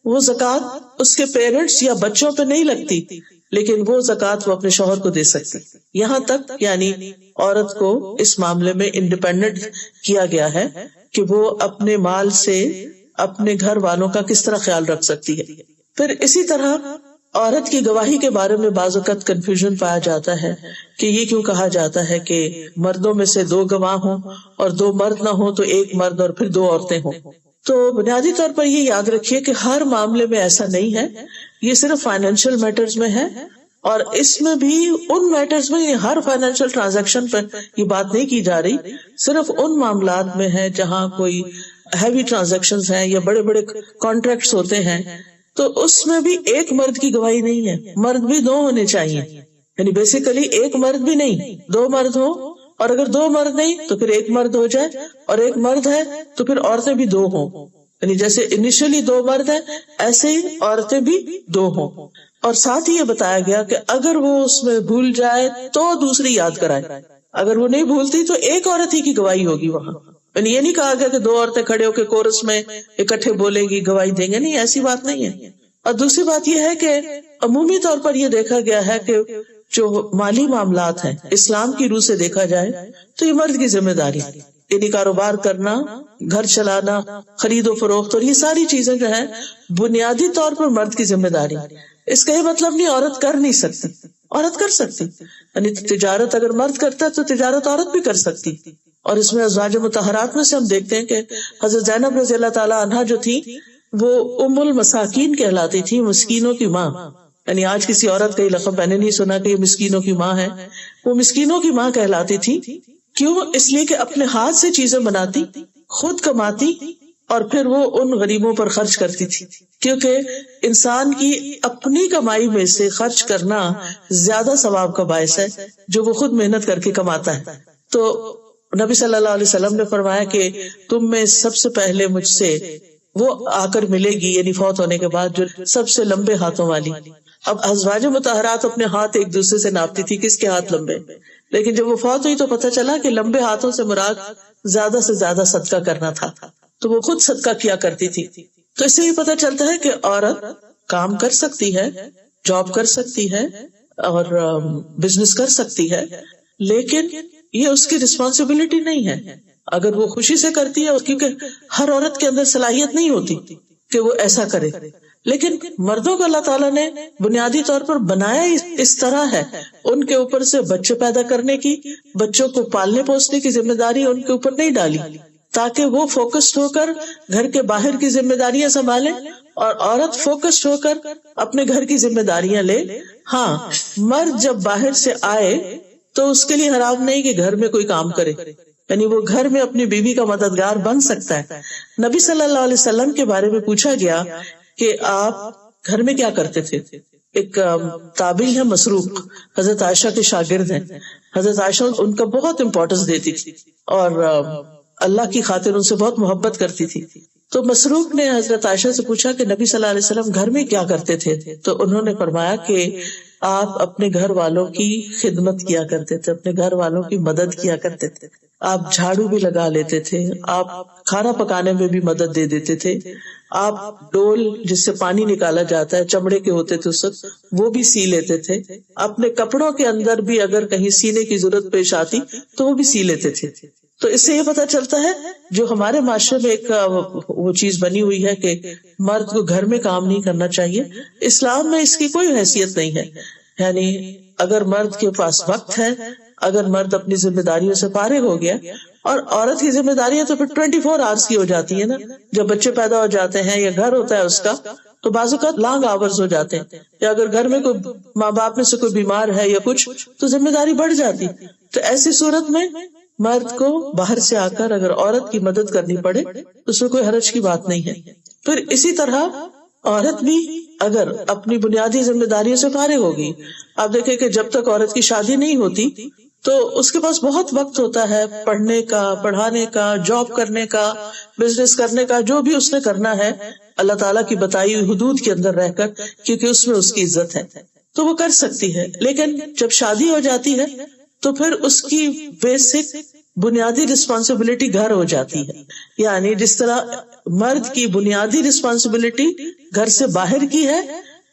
Speaker 1: وہ زکوٰۃ اس کے پیرنٹس یا بچوں پہ نہیں لگتی، لیکن وہ زکوٰۃ وہ اپنے شوہر کو دے سکتی. یہاں تک یعنی عورت کو اس معاملے میں انڈیپینڈنٹ کیا گیا ہے کہ وہ اپنے مال سے اپنے گھر والوں کا کس طرح خیال رکھ سکتی ہے. پھر اسی طرح عورت کی گواہی کے بارے میں بعض اوقات کنفیوژن پایا جاتا ہے کہ یہ کیوں کہا جاتا ہے کہ مردوں میں سے 2 گواہ ہوں اور 2 مرد نہ ہوں تو 1 مرد اور پھر 2 عورتیں ہوں. تو بنیادی طور پر یہ یاد رکھیے کہ ہر معاملے میں ایسا نہیں ہے، یہ صرف فائنینشیل میٹرز میں ہے، اور اس میں بھی ان میٹرز میں ہر فائنینشیل ٹرانزیکشن پر یہ بات نہیں کی جا رہی، صرف ان معاملات میں ہے جہاں کوئی ہیوی ٹرانزیکشنز ہیں یا بڑے بڑے کانٹریکٹس ہوتے ہیں، تو اس میں بھی 1 مرد کی گواہی نہیں ہے، مرد بھی 2 ہونے چاہیے. یعنی بیسیکلی 1 مرد بھی نہیں، 2 مرد ہو، اور اگر 2 مرد نہیں تو پھر 1 مرد ہو جائے، اور 1 مرد ہے تو پھر عورتیں بھی 2 ہوں. یعنی جیسے انیشلی 2 مرد ہیں ایسے ہی عورتیں بھی 2 ہوں. اور ساتھ ہی یہ بتایا گیا کہ اگر وہ اس میں بھول جائے تو دوسری یاد کرائے، اگر وہ نہیں بھولتی تو 1 عورت ہی کی گواہی ہوگی وہاں. یعنی یہ نہیں کہا گیا کہ 2 عورتیں کھڑے ہو کے کورس میں اکٹھے بولیں گی گواہی دیں گے، نہیں، ایسی بات نہیں ہے. اور دوسری بات یہ ہے کہ عمومی طور پر یہ دیکھا گیا ہے کہ جو مالی معاملات ہیں اسلام کی روح سے دیکھا جائے تو یہ مرد کی ذمہ داری ہے. یعنی کاروبار کرنا، گھر چلانا، خرید و فروخت اور یہ ساری چیزیں جو ہیں بنیادی طور پر مرد کی ذمہ داری. اس کا یہ مطلب نہیں عورت کر نہیں سکتی، عورت کر سکتی. یعنی تجارت اگر مرد کرتا ہے تو تجارت عورت بھی کر سکتی. اور اس میں ازواج مطہرات میں سے ہم دیکھتے ہیں کہ حضرت زینب رضی اللہ تعالی عنہا جو تھی وہ ام المساکین کہلاتی تھی، مسکینوں کی ماں. یعنی آج کسی عورت کا یہ لقب میں نے نہیں سنا کہ یہ مسکینوں کی ماں ہے، وہ مسکینوں کی ماں کہلاتی تھی. کیوں؟ اس لیے کہ اپنے ہاتھ سے چیزیں بناتی، خود کماتی اور پھر وہ ان غریبوں پر خرچ کرتی تھی، کیونکہ انسان کی اپنی کمائی میں سے خرچ کرنا زیادہ ثواب کا باعث ہے جو وہ خود محنت کر کے کماتا ہے۔ تو نبی صلی اللہ علیہ وسلم نے فرمایا کہ تم میں سب سے پہلے مجھ سے وہ آ کر ملے گی، یعنی فوت ہونے کے بعد، جو سب سے لمبے ہاتھوں والی۔ اب ازواج مطہرات اپنے ہاتھ ایک دوسرے سے ناپتی تھی کس کے ہاتھ لمبے، لیکن جب وہ فوت ہوئی تو پتہ چلا کہ لمبے ہاتھوں سے مراد زیادہ سے زیادہ صدقہ کرنا تھا، تو وہ خود صدقہ کیا کرتی تھی۔ تو اس سے یہ پتہ چلتا ہے کہ عورت کام کر سکتی ہے، جاب کر سکتی ہے اور بزنس کر سکتی ہے، لیکن یہ اس کی رسپانسبلٹی نہیں ہے اگر وہ خوشی سے کرتی ہے، کیونکہ ہر عورت کے اندر صلاحیت نہیں ہوتی کہ وہ ایسا کرے۔ لیکن مردوں کو اللہ تعالیٰ نے بنیادی طور پر بنایا اس طرح ہے، ان کے اوپر سے بچے پیدا کرنے کی، بچوں کو پالنے پوسنے کی ذمہ داری ان کے اوپر نہیں ڈالی، تاکہ وہ فوکسڈ ہو کر گھر کے باہر کی ذمہ داریاں سنبھالیں اور عورت فوکسڈ ہو کر اپنے گھر کی ذمہ داریاں لے۔ ہاں، مرد جب باہر سے آئے تو اس کے لیے حرام نہیں کہ گھر میں کوئی کام کرے، یعنی وہ گھر میں اپنی بیوی کا مددگار بن سکتا ہے۔ نبی صلی اللہ علیہ وسلم کے بارے میں پوچھا گیا کہ آپ گھر میں کیا کرتے تھے؟ ایک تابعی ہے مسروق، حضرت عائشہ کے شاگرد ہیں، حضرت عائشہ ان کا بہت امپورٹنس دیتی تھی اور اللہ کی خاطر ان سے بہت محبت کرتی تھی۔ تو مسروق نے حضرت عائشہ سے پوچھا کہ نبی صلی اللہ علیہ وسلم گھر میں کیا کرتے تھے؟ تو انہوں نے فرمایا کہ آپ اپنے گھر والوں کی خدمت کیا کرتے تھے، اپنے گھر والوں کی مدد کیا کرتے تھے، آپ جھاڑو بھی لگا لیتے تھے، آپ کھانا پکانے میں بھی مدد دے دیتے تھے، آپ ڈول جس سے پانی نکالا جاتا ہے، چمڑے کے ہوتے تھے اس وقت، وہ بھی سی لیتے تھے، اپنے کپڑوں کے اندر بھی اگر کہیں سینے کی ضرورت پیش آتی تو وہ بھی سی لیتے تھے۔ تو اس سے یہ پتہ چلتا ہے جو ہمارے معاشرے میں ایک وہ چیز بنی ہوئی ہے کہ مرد کو گھر میں کام نہیں کرنا چاہیے، اسلام میں اس کی کوئی حیثیت نہیں ہے۔ یعنی اگر مرد کے پاس وقت ہے، اگر مرد اپنی ذمہ داریوں سے فارغ ہو گیا، اور عورت کی ذمہ داریاں تو پھر 24 آورس کی ہو جاتی ہے نا، جب بچے پیدا ہو جاتے ہیں یا گھر ہوتا ہے اس کا تو بعض اوقات لانگ آورز ہو جاتے ہیں، یا اگر گھر میں کوئی ماں باپ میں سے کوئی بیمار ہے یا کچھ تو ذمہ داری بڑھ جاتی۔ تو ایسی صورت میں مرد کو باہر سے آ کر اگر عورت کی مدد کرنی پڑے تو اس میں کوئی حرج کی بات نہیں ہے۔ پھر اسی طرح عورت بھی اگر اپنی بنیادی ذمہ داریوں سے فارغ ہوگی، آپ دیکھیں کہ جب تک عورت کی شادی نہیں ہوتی تو اس کے پاس بہت وقت ہوتا ہے پڑھنے کا، پڑھانے کا، جاب کرنے کا، بزنس کرنے کا، جو بھی اس نے کرنا ہے اللہ تعالیٰ کی بتائی ہوئی حدود کے اندر رہ کر، کیونکہ اس میں اس کی عزت ہے تو وہ کر سکتی ہے۔ لیکن جب شادی ہو جاتی ہے تو پھر اس کی بیسک بنیادی رسپانسبلٹی گھر ہو جاتی ہے، یعنی جس طرح مرد کی بنیادی رسپانسبلٹی گھر سے باہر کی ہے،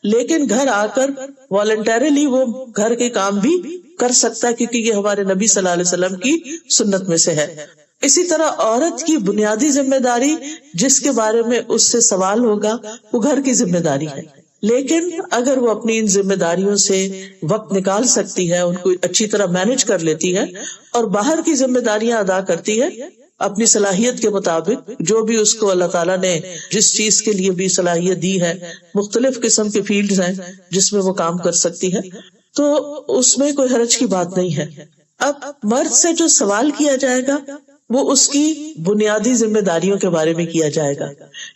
Speaker 1: لیکن گھر آ کر والنٹریلی وہ گھر کے کام بھی کر سکتا ہے، کیونکہ یہ ہمارے نبی صلی اللہ علیہ وسلم کی سنت میں سے ہے۔ اسی طرح عورت کی بنیادی ذمہ داری جس کے بارے میں اس سے سوال ہوگا وہ گھر کی ذمہ داری ہے، لیکن اگر وہ اپنی ان ذمہ داریوں سے وقت نکال سکتی ہے، ان کو اچھی طرح مینج کر لیتی ہے اور باہر کی ذمہ داریاں ادا کرتی ہے اپنی صلاحیت کے مطابق، جو بھی اس کو اللہ تعالیٰ نے جس چیز کے لیے بھی صلاحیت دی ہے، مختلف قسم کے فیلڈز ہیں جس میں وہ کام کر سکتی ہے، تو اس میں کوئی حرج کی بات نہیں ہے۔ اب مرد سے جو سوال کیا جائے گا وہ اس کی بنیادی ذمہ داریوں کے بارے میں کیا جائے گا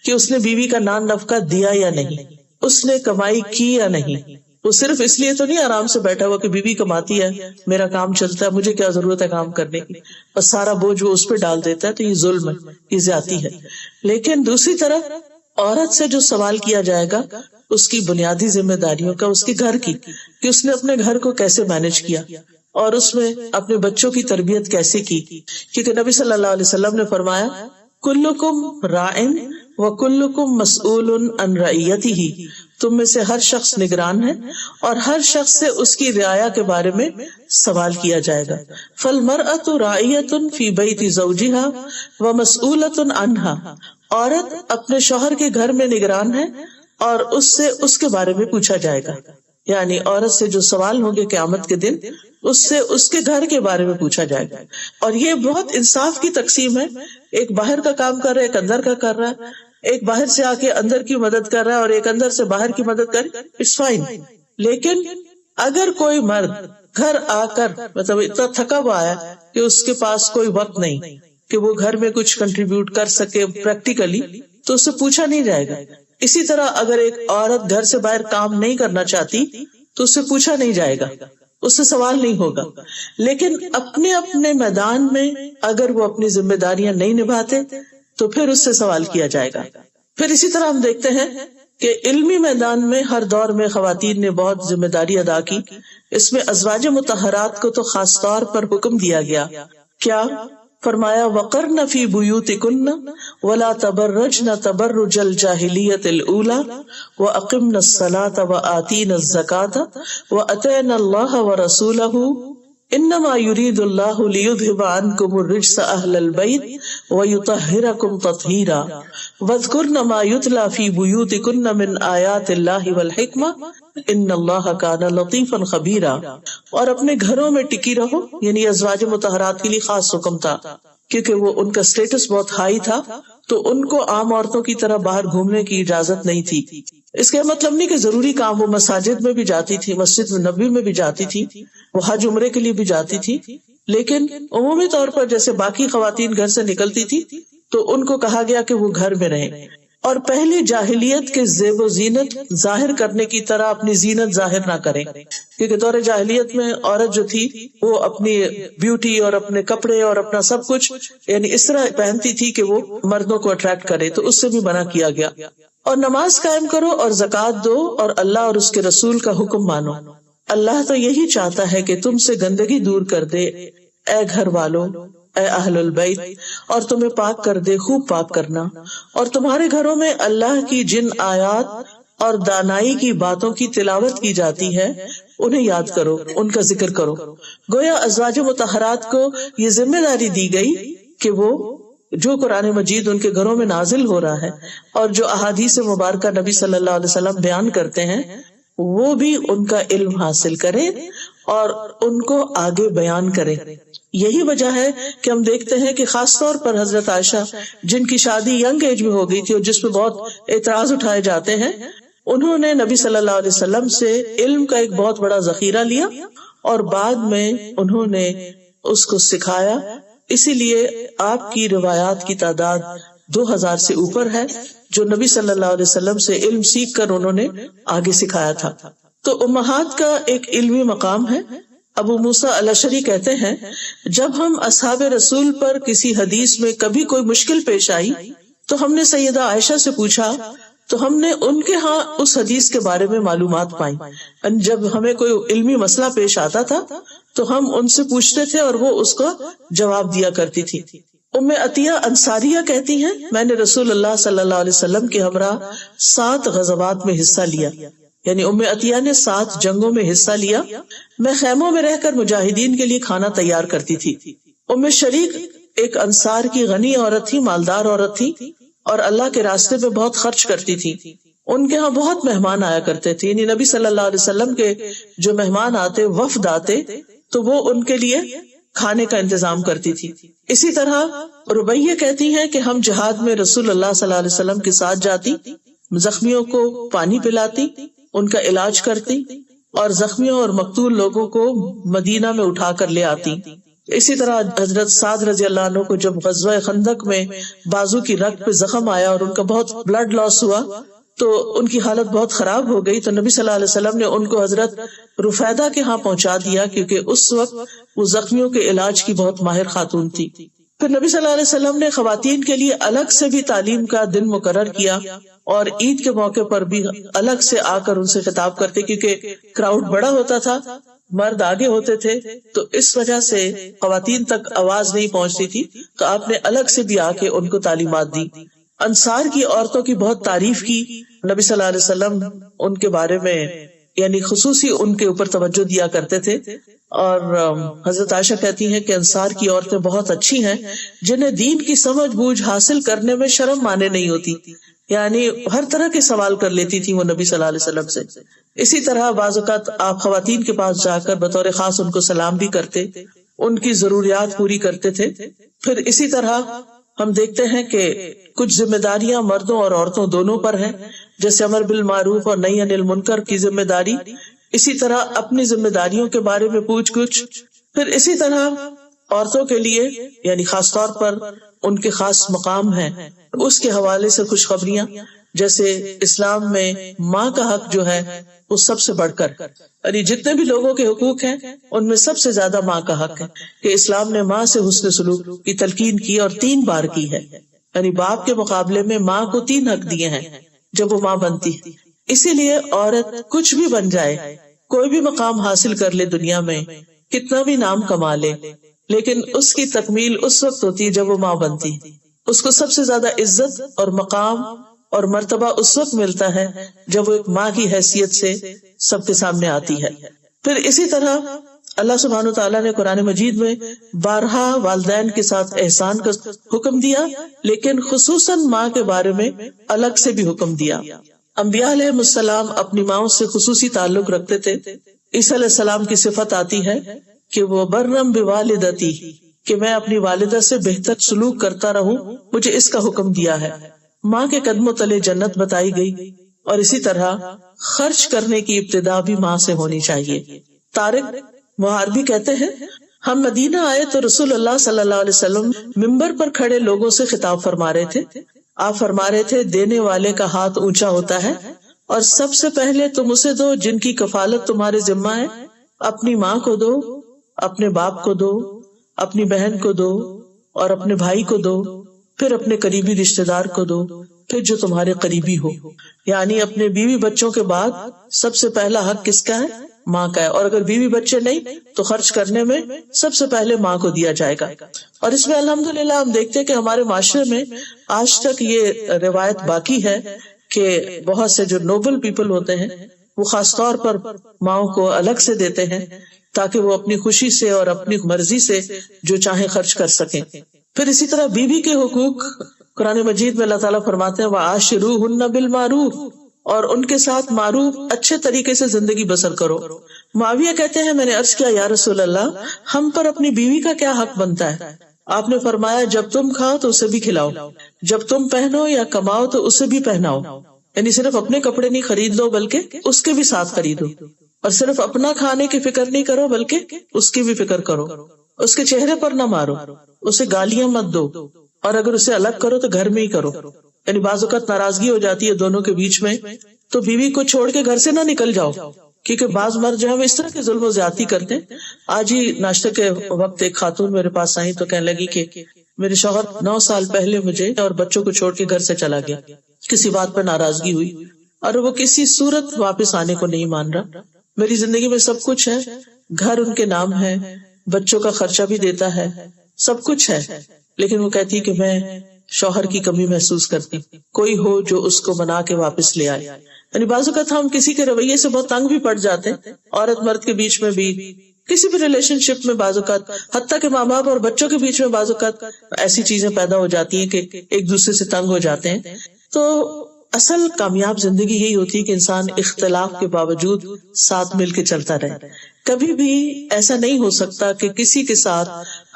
Speaker 1: کہ اس نے بیوی کا نان نفقہ دیا یا نہیں، اس نے کمائی کی یا نہیں۔ وہ صرف اس لیے تو نہیں آرام سے بیٹھا ہوا کہ بیوی کماتی ہے، میرا کام چلتا ہے، مجھے کیا ضرورت ہے کام کرنے کی، اور سارا بوجھ وہ اس پہ ڈال دیتا ہے، تو یہ ظلم ہے، یہ زیادتی ہے۔ لیکن دوسری طرف عورت سے جو سوال کیا جائے گا اس کی بنیادی ذمہ داریوں کا، اس کے گھر کی، کہ اس نے اپنے گھر کو کیسے مینج کیا اور اس میں اپنے بچوں کی تربیت کیسے کی، کیونکہ نبی صلی اللہ علیہ وسلم نے فرمایا کلکم راعٍ وکلکم مسئول عن رعیتہ، تم میں سے ہر شخص نگران ہے اور ہر شخص سے اس کی رعایا کے بارے میں سوال کیا جائے گا۔ فالمرأۃ راعیۃ فی بیت زوجہا ومسئولۃ عنہا، عورت اپنے شوہر کے گھر میں نگران ہے اور اس سے اس کے بارے میں پوچھا جائے گا، یعنی عورت سے جو سوال ہوں گے قیامت کے دن اس سے اس کے گھر کے بارے میں پوچھا جائے گا۔ اور یہ بہت انصاف کی تقسیم ہے، ایک باہر کا کام کر رہا ہے، ایک اندر کا کر رہا ہے، ایک باہر سے آ کے اندر کی مدد کر رہا ہے اور ایک اندر سے باہر کی مدد کر، اٹس فائن۔ لیکن اگر کوئی مرد گھر آ کر مطلب اتنا تھکا ہوا ہے کہ اس کے پاس کوئی وقت نہیں کہ وہ گھر میں کچھ کنٹریبیوٹ کر سکے پریکٹیکلی، تو اس سے پوچھا نہیں جائے گا. اسی طرح اگر ایک عورت گھر سے باہر کام نہیں کرنا چاہتی تو اس سے پوچھا نہیں جائے گا، اس سے سوال نہیں ہوگا. لیکن اپنے اپنے میدان میں اگر وہ اپنی ذمہ داریاں نہیں نبھاتے تو پھر اس سے سوال کیا جائے گا. پھر اسی طرح ہم دیکھتے ہیں کہ علمی میدان میں ہر دور میں خواتین نے بہت ذمہ داری ادا کی. اس میں ازواج مطہرات کو تو خاص طور پر حکم دیا گیا. کیا فرمایا؟ وقرن فی بیوتکن ولا تبرجن تبرج الجاہلیۃ الاولی واقمن الصلاۃ وآتین الزکاۃ واتین اللہ ورسولہ انما یرید اللہ لیذھب عنکم الرجس اہل البیت ویطہرکم تطہیرا واذکرن ما یتلی فی بیوتکن من آیات اللہ والحکمہ ان اللہ کان لطیفا خبیرا. اور اپنے گھروں میں ٹکی رہو، یعنی ازواج مطہرات کے لیے خاص حکم تھا کیونکہ وہ ان کا سٹیٹس بہت ہائی تھا، تو ان کو عام عورتوں کی طرح باہر گھومنے کی اجازت نہیں تھی. اس کا مطلب نہیں کہ ضروری کام وہ مساجد میں بھی جاتی تھی، مسجد نبوی میں بھی جاتی تھی، وہ حج عمرے کے لیے بھی جاتی تھی، لیکن عمومی طور پر جیسے باقی خواتین گھر سے نکلتی تھی تو ان کو کہا گیا کہ وہ گھر میں رہیں اور پہلی جاہلیت کے زیب و زینت ظاہر کرنے کی طرح اپنی زینت ظاہر نہ کریں، کیونکہ دور جاہلیت میں عورت جو تھی وہ اپنی بیوٹی اور اپنے کپڑے اور اپنا سب کچھ یعنی اس طرح پہنتی تھی کہ وہ مردوں کو اٹریکٹ کرے، تو اس سے بھی منع کیا گیا. اور نماز قائم کرو اور زکوٰۃ دو اور اللہ اور اس کے رسول کا حکم مانو. اللہ تو یہی چاہتا ہے کہ تم سے گندگی دور کر دے اے گھر والو، اے اہل البیت، اور تمہیں پاک کر دے خوب پاک کرنا. اور تمہارے گھروں میں اللہ کی جن آیات اور دانائی کی باتوں کی تلاوت کی جاتی ہے انہیں یاد کرو، ان کا ذکر کرو. گویا ازواج مطہرات کو یہ ذمہ داری دی گئی کہ وہ جو قرآن مجید ان کے گھروں میں نازل ہو رہا ہے اور جو احادیث مبارکہ نبی صلی اللہ علیہ وسلم بیان کرتے ہیں وہ بھی ان کا علم حاصل کریں اور ان کو آگے بیان کریں. یہی وجہ ہے کہ ہم دیکھتے ہیں کہ خاص طور پر حضرت عائشہ جن کی شادی ینگ ایج میں ہو گئی تھی اور جس پہ بہت اعتراض اٹھائے جاتے ہیں، انہوں نے نبی صلی اللہ علیہ وسلم سے علم کا ایک بہت بڑا ذخیرہ لیا اور بعد میں انہوں نے اس کو سکھایا. اسی لیے آپ کی روایات کی تعداد 2000 سے اوپر ہے جو نبی صلی اللہ علیہ وسلم سے علم سیکھ کر انہوں نے آگے سکھایا تھا. تو امہات کا ایک علمی مقام ہے. ابو موسیٰ الاشعری کہتے ہیں جب ہم اصحاب رسول پر کسی حدیث میں کبھی کوئی مشکل پیش آئی تو ہم نے سیدہ عائشہ سے پوچھا تو ہم نے ان کے ہاں اس حدیث کے بارے میں معلومات پائیں. جب ہمیں کوئی علمی مسئلہ پیش آتا تھا تو ہم ان سے پوچھتے تھے اور وہ اس کا جواب دیا کرتی تھی. ام عطیہ انصاریہ کہتی ہیں میں نے رسول اللہ صلی اللہ علیہ وسلم کے ہمراہ 7 غزوات میں حصہ لیا، یعنی ام عطیہ نے 7 جنگوں میں حصہ لیا. میں خیموں میں رہ کر مجاہدین کے لیے کھانا تیار کرتی تھی. ام شریک ایک انصار کی غنی عورت تھی، مالدار عورت تھی اور اللہ کے راستے پہ بہت خرچ کرتی تھی. ان کے ہاں بہت مہمان آیا کرتے تھے، یعنی نبی صلی اللہ علیہ وسلم کے جو مہمان آتے، وفد آتے، تو وہ ان کے لیے کھانے کا انتظام کرتی تھی. اسی طرح ربیہ کہتی ہیں کہ ہم جہاد میں رسول اللہ صلی اللہ علیہ وسلم کے ساتھ جاتی، زخمیوں کو پانی پلاتی، ان کا علاج کرتی اور زخمیوں اور مقتول لوگوں کو مدینہ میں اٹھا کر لے آتی. اسی طرح حضرت سعد رضی اللہ عنہ کو جب غزوہ خندق میں بازو کی رگ پہ زخم آیا اور ان کا بہت بلڈ لاس ہوا تو ان کی حالت بہت خراب ہو گئی، تو نبی صلی اللہ علیہ وسلم نے ان کو حضرت رفیدہ کے ہاں پہنچا دیا کیونکہ اس وقت وہ زخمیوں کے علاج کی بہت ماہر خاتون تھی. پھر نبی صلی اللہ علیہ وسلم نے خواتین کے لیے الگ سے بھی تعلیم کا دن مقرر کیا اور عید کے موقع پر بھی الگ سے آ کر ان سے خطاب کرتے کیونکہ کراؤڈ بڑا ہوتا تھا، مرد آگے ہوتے تھے، تو اس وجہ سے خواتین تک آواز نہیں پہنچتی تھی، تو آپ نے الگ سے بھی آ کے ان کو تعلیمات دی. انصار کی عورتوں کی بہت تعریف کی نبی صلی اللہ علیہ وسلم، ان کے بارے میں یعنی خصوصی ان کے اوپر توجہ دیا کرتے تھے. اور حضرت عائشہ کہتی ہیں کہ انصار کی عورتیں بہت اچھی ہیں جنہیں دین کی سمجھ بوجھ حاصل کرنے میں شرم مانے نہیں ہوتی، یعنی ہر طرح کے سوال کر لیتی تھی وہ نبی صلی اللہ علیہ وسلم سے. اسی طرح بعض اوقات آپ خواتین کے پاس جا کر بطور خاص ان کو سلام بھی کرتے، ان کی ضروریات پوری کرتے تھے. پھر اسی طرح ہم دیکھتے ہیں کہ کچھ ذمہ داریاں مردوں اور عورتوں دونوں پر ہیں، جیسے امر بالمعروف اور نہی عن المنکر کی ذمہ داری اسی طرح اپنی ذمہ داریوں کے بارے میں پوچھ گچھ، پھر اسی طرح عورتوں کے لیے یعنی خاص طور پر ان کے خاص مقام ہیں اس کے حوالے سے خوشخبریاں، جیسے اسلام میں ماں کا حق جو ہے وہ سب سے بڑھ کر، یعنی جتنے بھی لوگوں کے حقوق ہیں ان میں سب سے زیادہ ماں کا حق ہے، کہ اسلام نے ماں سے حسن سلوک کی تلقین کی اور 3 بار کی ہے، یعنی باپ کے مقابلے میں ماں کو 3 حق دیے ہیں جب وہ ماں بنتی ہے۔ اسی لیے عورت کچھ بھی بن جائے، کوئی بھی مقام حاصل کر لے دنیا میں، کتنا بھی نام کما لے، لیکن اس کی تکمیل اس وقت ہوتی ہے جب وہ ماں بنتی ہے۔ اس کو سب سے زیادہ عزت اور مقام اور مرتبہ اس وقت ملتا ہے جب وہ ایک ماں کی حیثیت سے سب کے سامنے آتی ہے۔ پھر اسی طرح اللہ سبحانہ وتعالیٰ نے قرآن مجید میں بارہا والدین کے ساتھ احسان کا حکم دیا، لیکن خصوصاً ماں کے بارے میں الگ سے بھی حکم دیا۔ انبیاء علیہ السلام اپنی ماؤں سے خصوصی تعلق رکھتے تھے۔ عیسیٰ علیہ السلام کی صفت آتی ہے کہ وہ برم بوالدتی، کہ میں اپنی والدہ سے بہتر سلوک کرتا رہوں، مجھے اس کا حکم دیا ہے۔ ماں کے قدموں تلے جنت بتائی گئی، اور اسی طرح خرچ کرنے کی ابتدا بھی ماں سے ہونی چاہیے۔ طارق محاربی کہتے ہیں، ہم مدینہ آئے تو رسول اللہ صلی اللہ علیہ وسلم ممبر پر کھڑے لوگوں سے خطاب فرما رہے تھے۔ آپ فرما رہے تھے، دینے والے کا ہاتھ اونچا ہوتا ہے، اور سب سے پہلے تم اسے دو جن کی کفالت تمہارے ذمہ ہے، اپنی ماں کو دو، اپنے باپ کو دو، اپنی بہن کو دو، اور اپنے بھائی کو دو، پھر اپنے قریبی رشتہ دار کو دو، پھر جو تمہارے قریبی ہو۔ یعنی اپنے بیوی بچوں کے بعد سب سے پہلا حق کس کا ہے؟ ماں کا ہے، اور اگر بیوی بچے نہیں تو خرچ کرنے میں سب سے پہلے ماں کو دیا جائے گا۔ اور اس میں الحمدللہ ہم دیکھتے ہیں کہ ہمارے معاشرے میں آج تک یہ روایت باقی ہے کہ بہت سے جو نوبل پیپل ہوتے ہیں وہ خاص طور پر ماؤں کو الگ سے دیتے ہیں تاکہ وہ اپنی خوشی سے اور اپنی مرضی سے جو چاہیں خرچ کر سکیں۔ پھر اسی طرح بیوی کے حقوق قرآن مجید میں اللہ تعالیٰ فرماتے ہیں وَعَاشِرُوهُنَّ بِالْمَعْرُوفِ، اور ان کے ساتھ معروف اچھے طریقے سے زندگی بسر کرو۔ معاویہ کہتے ہیں، میں نے عرض کیا یا رسول اللہ، ہم پر اپنی بیوی کا کیا حق بنتا ہے؟ آپ نے فرمایا، جب تم کھاؤ تو اسے بھی کھلاؤ، جب تم پہنو یا کماؤ تو اسے بھی پہناؤ، یعنی صرف اپنے کپڑے نہیں خرید لو بلکہ اس کے بھی ساتھ خریدو، اور صرف اپنا کھانے کی فکر نہیں کرو بلکہ اس کی بھی فکر کرو، اس کے چہرے پر نہ مارو، اسے گالیاں مت دو، اور اگر اسے الگ کرو تو گھر میں ہی کرو۔ یعنی بعض اوقات ناراضگی ہو جاتی ہے دونوں کے بیچ میں، تو بیوی کو چھوڑ کے گھر سے نہ نکل جاؤ، کیونکہ بعض مرد جو ہے وہ اس طرح کے ظلم و زیادتی کرتے ہیں۔ آج ہی ناشتے کے وقت ایک خاتون میرے پاس آئی تو کہنے لگی کہ میرے شوہر 9 سال پہلے مجھے اور بچوں کو چھوڑ کے گھر سے چلا گیا، کسی بات پر ناراضگی ہوئی اور وہ کسی صورت واپس آنے کو نہیں مان رہا۔ میری زندگی میں سب کچھ ہے، گھر ان کے نام ہے، بچوں کا خرچہ بھی دیتا ہے، سب کچھ ہے، لیکن وہ کہتی کہ میں شوہر کی کمی محسوس کرتی، کوئی ہو جو اس کو منا کے واپس لے آئے۔ یعنی بعض اوقات ہم کسی کے رویے سے بہت تنگ بھی پڑ جاتے ہیں، عورت مرد کے بیچ میں بھی، کسی بھی ریلیشن شپ میں بعض اوقات، حتیٰ کہ ماں باپ اور بچوں کے بیچ میں بعض اوقات ایسی چیزیں پیدا ہو جاتی ہیں کہ ایک دوسرے سے تنگ ہو جاتے ہیں۔ تو اصل کامیاب زندگی یہی ہوتی ہے کہ انسان اختلاف کے باوجود ساتھ مل کے چلتا رہے۔ کبھی بھی ایسا نہیں ہو سکتا کہ کسی کے ساتھ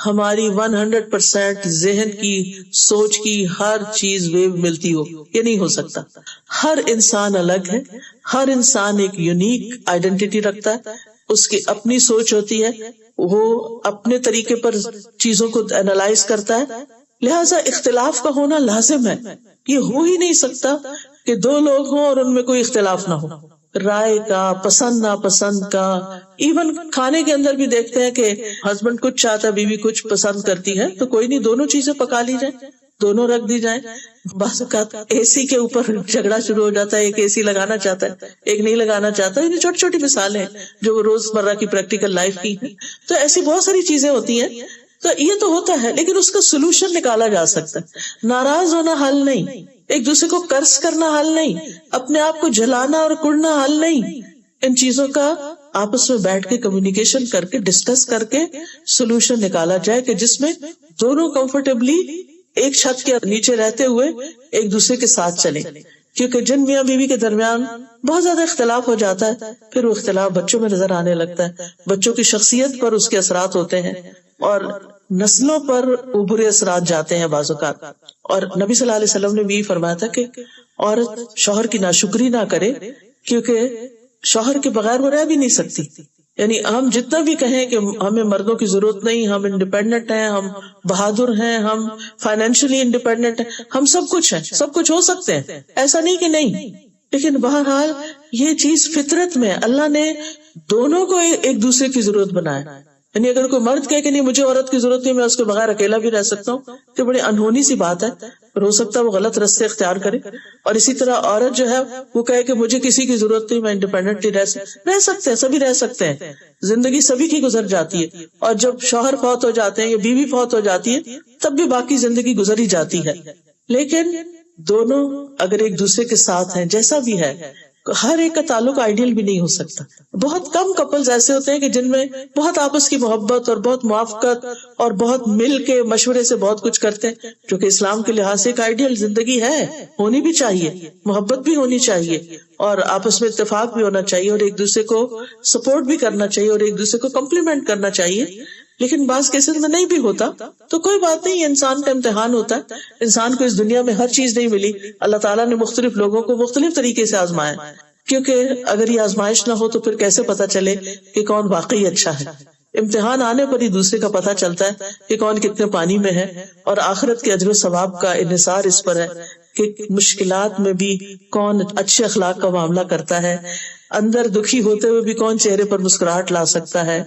Speaker 1: ہماری 100% ذہن کی سوچ کی ہر چیز ویو ملتی ہو، یہ نہیں ہو سکتا۔ ہر انسان الگ ہے، ہر انسان ایک یونیک آئیڈینٹی رکھتا ہے، اس کی اپنی سوچ ہوتی ہے، وہ اپنے طریقے پر چیزوں کو اینالائز کرتا ہے، لہٰذا اختلاف کا ہونا لازم ہے۔ یہ ہو ہی نہیں سکتا کہ 2 لوگ ہوں اور ان میں کوئی اختلاف نہ ہو، رائے کا، پسند ناپسند کا، ایون کھانے کے اندر بھی دیکھتے ہیں کہ ہسبینڈ کچھ چاہتا ہے، بیوی کچھ پسند کرتی ہے، تو کوئی نہیں، دونوں چیزیں پکا لی جائیں، دونوں رکھ دی جائیں۔ بعض اوقات اے سی کے اوپر جھگڑا شروع ہو جاتا ہے، ایک اے سی لگانا چاہتا ہے، ایک نہیں لگانا چاہتا۔ یہ چھوٹی چھوٹی مثالیں جو وہ روزمرہ کی پریکٹیکل لائف کی ہیں، تو ایسی بہت ساری چیزیں ہوتی ہیں۔ تو یہ تو ہوتا ہے، لیکن اس کا سولوشن نکالا جا سکتا ہے۔ ناراض ہونا حل نہیں، ایک دوسرے کو قرض کرنا حل نہیں، اپنے آپ کو جلانا اور کڑنا حل نہیں۔ ان چیزوں کا آپس میں بیٹھ کے کمیونیکیشن کر کے ڈسکس کر کے سولوشن نکالا جائے کہ جس میں دونوں کمفرٹیبلی ایک چھت کے نیچے رہتے ہوئے ایک دوسرے کے ساتھ چلیں۔ کیونکہ جن میاں بیوی کے درمیان بہت زیادہ اختلاف ہو جاتا ہے، پھر وہ اختلاف بچوں میں نظر آنے لگتا ہے، بچوں کی شخصیت پر اس کے اثرات ہوتے ہیں، اور نسلوں پر وہ برے اثرات جاتے ہیں بعض اوقات۔ اور نبی صلی اللہ علیہ وسلم نے بھی فرمایا تھا کہ عورت شوہر کی ناشکری نہ کرے، کیونکہ شوہر کے بغیر وہ رہ بھی نہیں سکتی. یعنی ہم جتنا بھی کہیں کہ ہمیں مردوں کی ضرورت نہیں، ہم انڈیپینڈنٹ ہیں، ہم بہادر ہیں، ہم فائنینشلی انڈیپینڈنٹ ہیں، ہم سب کچھ ہیں، سب کچھ ہو سکتے ہیں، ایسا نہیں کہ نہیں. لیکن بہرحال یہ چیز فطرت میں اللہ نے دونوں کو ایک دوسرے کی ضرورت بنایا. یعنی اگر کوئی مرد کہے کہ نہیں مجھے عورت کی ضرورت نہیں، میں اس کے بغیر اکیلا بھی رہ سکتا ہوں، تو بڑی انہونی سی بات ہے، اور ہو سکتا ہے وہ غلط راستے اختیار کرے. اور اسی طرح عورت جو ہے وہ کہے کہ مجھے کسی کی ضرورت نہیں، میں انڈیپینڈنٹلی رہ سکتے ہیں، سبھی رہ سکتے ہیں، زندگی سبھی کی گزر جاتی ہے. اور جب شوہر فوت ہو جاتے ہیں یا بیوی فوت ہو جاتی ہے تب بھی باقی زندگی گزر ہی جاتی ہے. لیکن دونوں اگر ایک دوسرے کے ساتھ ہیں، جیسا بھی ہے، ہر ایک کا تعلق آئیڈیل بھی نہیں ہو سکتا. بہت کم کپلز ایسے ہوتے ہیں کہ جن میں بہت آپس کی محبت اور بہت موافقت اور بہت مل کے مشورے سے بہت کچھ کرتے ہیں، جو کہ اسلام کے لحاظ سے ایک آئیڈیل زندگی ہے، ہونی بھی چاہیے، محبت بھی ہونی چاہیے، اور آپس میں اتفاق بھی ہونا چاہیے، اور ایک دوسرے کو سپورٹ بھی کرنا چاہیے، اور ایک دوسرے کو کمپلیمنٹ کرنا چاہیے. لیکن بعض کیسز میں نہیں بھی ہوتا تو کوئی بات نہیں، انسان کا امتحان ہوتا ہے. انسان کو اس دنیا میں ہر چیز نہیں ملی، اللہ تعالیٰ نے مختلف لوگوں کو مختلف طریقے سے آزمایا، کیونکہ اگر یہ آزمائش نہ ہو تو پھر کیسے پتا چلے کہ کون واقعی اچھا ہے. امتحان آنے پر ہی دوسرے کا پتہ چلتا ہے کہ کون کتنے پانی میں ہے. اور آخرت کے اجر و ثواب کا انحصار اس پر ہے کہ مشکلات میں بھی کون اچھے اخلاق کا معاملہ کرتا ہے، اندر دکھی ہوتے ہوئے بھی کون چہرے پر مسکراہٹ لا سکتا ہے،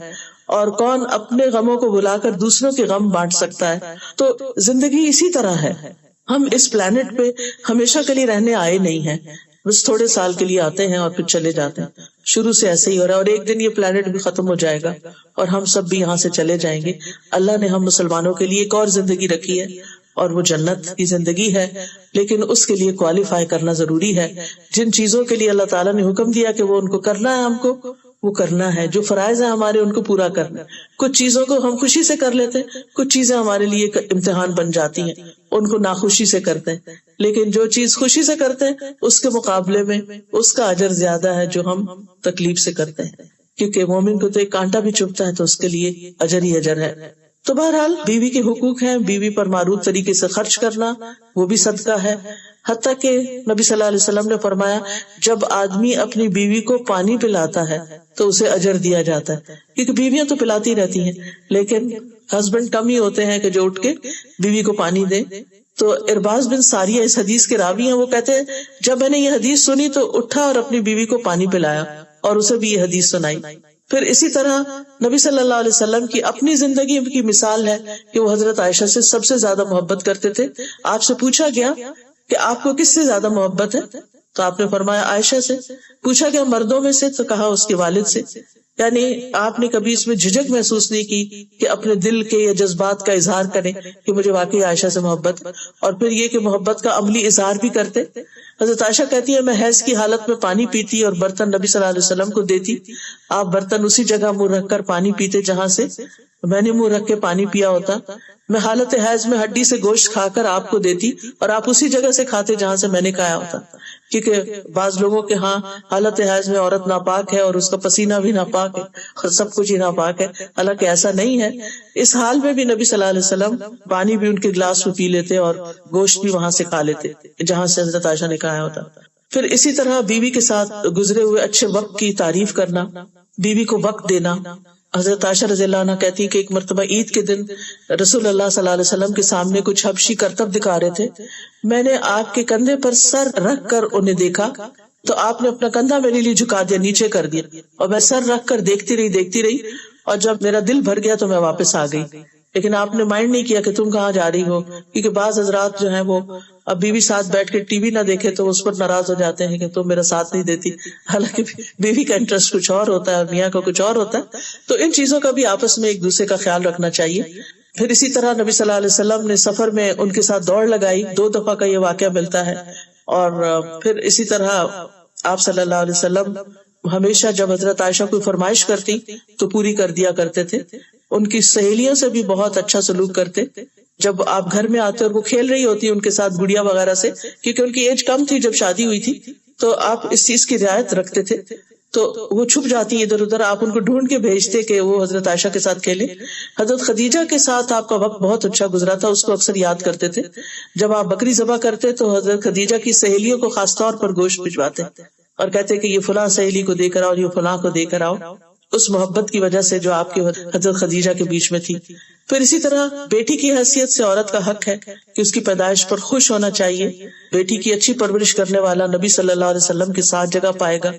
Speaker 1: اور کون اپنے غموں کو بلا کر دوسروں کے غم بانٹ سکتا ہے. تو زندگی اسی طرح ہے. ہم اس پلانٹ پہ ہمیشہ کے لیے رہنے آئے نہیں ہیں، بس تھوڑے سال کے لیے آتے ہیں اور پھر چلے جاتے ہیں. شروع سے ایسے ہی ہو رہا ہے، اور ایک دن یہ پلانٹ بھی ختم ہو جائے گا اور ہم سب بھی یہاں سے چلے جائیں گے. اللہ نے ہم مسلمانوں کے لیے ایک اور زندگی رکھی ہے، اور وہ جنت کی زندگی ہے، لیکن اس کے لیے کوالیفائی کرنا ضروری ہے. جن چیزوں کے لیے اللہ تعالیٰ نے حکم دیا کہ وہ ان کو کرنا ہے، ہم کو وہ کرنا ہے. جو فرائض ہیں ہمارے ان کو پورا کرنا ہے. کچھ چیزوں کو ہم خوشی سے کر لیتے ہیں، کچھ چیزیں ہمارے لیے امتحان بن جاتی ہیں، ان کو ناخوشی سے کرتے ہیں. لیکن جو چیز خوشی سے کرتے ہیں اس کے مقابلے میں اس کا اجر زیادہ ہے جو ہم تکلیف سے کرتے ہیں، کیونکہ مومن کو تو ایک کانٹا بھی چبھتا ہے تو اس کے لیے اجر ہی اجر ہے. تو بہرحال بیوی کے حقوق ہیں، بیوی پر معروف طریقے سے خرچ کرنا وہ بھی صدقہ ہے. حتیٰ کہ نبی صلی اللہ علیہ وسلم نے فرمایا جب آدمی اپنی بیوی کو پانی پلاتا ہے تو اسے اجر دیا جاتا ہے، کیونکہ بیویاں تو پلاتی رہتی ہیں لیکن ہسبینڈ کم ہی ہوتے ہیں کہ جو اٹھ کے بیوی کو پانی دے. تو ارباز بن ساریہ اس حدیث کے راوی ہیں، وہ کہتے ہیں جب میں نے یہ حدیث سنی تو اٹھا اور اپنی بیوی کو پانی پلایا اور اسے بھی یہ حدیث سنائی. پھر اسی طرح نبی صلی اللہ علیہ وسلم کی اپنی زندگی کی مثال ہے کہ وہ حضرت عائشہ سے سب سے زیادہ محبت کرتے تھے. آپ سے پوچھا گیا کہ آپ کو کس سے زیادہ محبت ہے تو آپ نے فرمایا عائشہ سے. پوچھا گیا مردوں میں سے تو کہا اس کے والد سے. یعنی آپ نے کبھی اس میں جھجک محسوس نہیں کی کہ اپنے دل کے یا جذبات کا اظہار کریں کہ مجھے واقعی عائشہ سے محبت، اور پھر یہ کہ محبت کا عملی اظہار بھی کرتے. حضرت عائشہ کہتی ہے میں حیض کی حالت میں پانی پیتی اور برتن نبی صلی اللہ علیہ وسلم کو دیتی، آپ برتن اسی جگہ منہ رکھ کر پانی پیتے جہاں سے میں نے منہ رکھ کے پانی پیا ہوتا. میں حالت حیض میں ہڈی سے گوشت کھا کر آپ کو دیتی اور آپ اسی جگہ سے کھاتے جہاں سے میں نے کھایا ہوتا. کیونکہ بعض لوگوں کے ہاں حالت حیض میں عورت ناپاک ہے اور اس کا پسینہ بھی ناپاک ہے اور سب کچھ ہی ناپاک ہے، حالانکہ ایسا نہیں ہے. اس حال میں بھی نبی صلی اللہ علیہ وسلم پانی بھی ان کے گلاس میں پی لیتے اور گوشت بھی وہاں سے کھا لیتے جہاں سے حضرت عائشہ نے کھایا ہوتا. پھر اسی طرح بیوی کے ساتھ گزرے ہوئے اچھے وقت کی تعریف کرنا، بیوی کو وقت دینا. حضرت عائشہ رضی اللہ عنہ کہتی کہ ایک مرتبہ عید کے دن رسول اللہ صلی اللہ علیہ وسلم کے سامنے کچھ حبشی کرتب دکھا رہے تھے. میں نے آپ کے کندھے پر سر رکھ کر انہیں دیکھا تو آپ نے اپنا کندھا میرے لیے جھکا دیا، نیچے کر دیا، اور میں سر رکھ کر دیکھتی رہی اور جب میرا دل بھر گیا تو میں واپس آ گئی. لیکن آپ نے مائنڈ نہیں کیا کہ تم کہاں جا رہی ہو، کیونکہ بعض حضرات جو ہیں وہ اب بیوی ساتھ بیٹھ کے ٹی وی نہ دیکھے تو اس پر ناراض ہو جاتے ہیں کہ تم میرا ساتھ نہیں دیتی، حالانکہ بیوی کا انٹرسٹ کچھ اور ہوتا ہے اور میاں کا کچھ اور ہوتا ہے. تو ان چیزوں کا بھی آپس میں ایک دوسرے کا خیال رکھنا چاہیے. پھر اسی طرح نبی صلی اللہ علیہ وسلم نے سفر میں ان کے ساتھ دوڑ لگائی، 2 دفعہ کا یہ واقعہ ملتا ہے. اور پھر اسی طرح آپ صلی اللہ علیہ وسلم ہمیشہ جب حضرت عائشہ کوئی فرمائش کرتی تو پوری کر دیا کرتے تھے. ان کی سہیلیوں سے بھی بہت اچھا سلوک کرتے. جب آپ گھر میں آتے اور وہ کھیل رہی ہوتی ان کے ساتھ گڑیا وغیرہ سے، کیونکہ ان کی ایج کم تھی جب شادی ہوئی تھی، تو آپ اس چیز کی رعایت رکھتے تھے. تو وہ چھپ جاتی ادھر ادھر، آپ ان کو ڈھونڈ کے بھیجتے کہ وہ حضرت عائشہ کے ساتھ کھیلے. حضرت خدیجہ کے ساتھ آپ کا وقت بہت اچھا گزرا تھا، اس کو اکثر یاد کرتے تھے. جب آپ بکری ذبح کرتے تو حضرت خدیجہ کی سہیلیوں کو خاص طور پر گوشت بھجواتے. اور کہتے کہ یہ فلاں سہیلی کو دے کر آؤ، یہ فلاں کو دے کر آؤ، اس محبت کی وجہ سے جو آپ کے حضرت خدیجہ کے بیچ میں تھی۔ پھر اسی طرح بیٹی کی حیثیت سے عورت کا حق ہے کہ اس کی پیدائش پر خوش ہونا چاہیے۔ بیٹی کی اچھی پرورش کرنے والا نبی صلی اللہ علیہ وسلم کے ساتھ جگہ پائے گا۔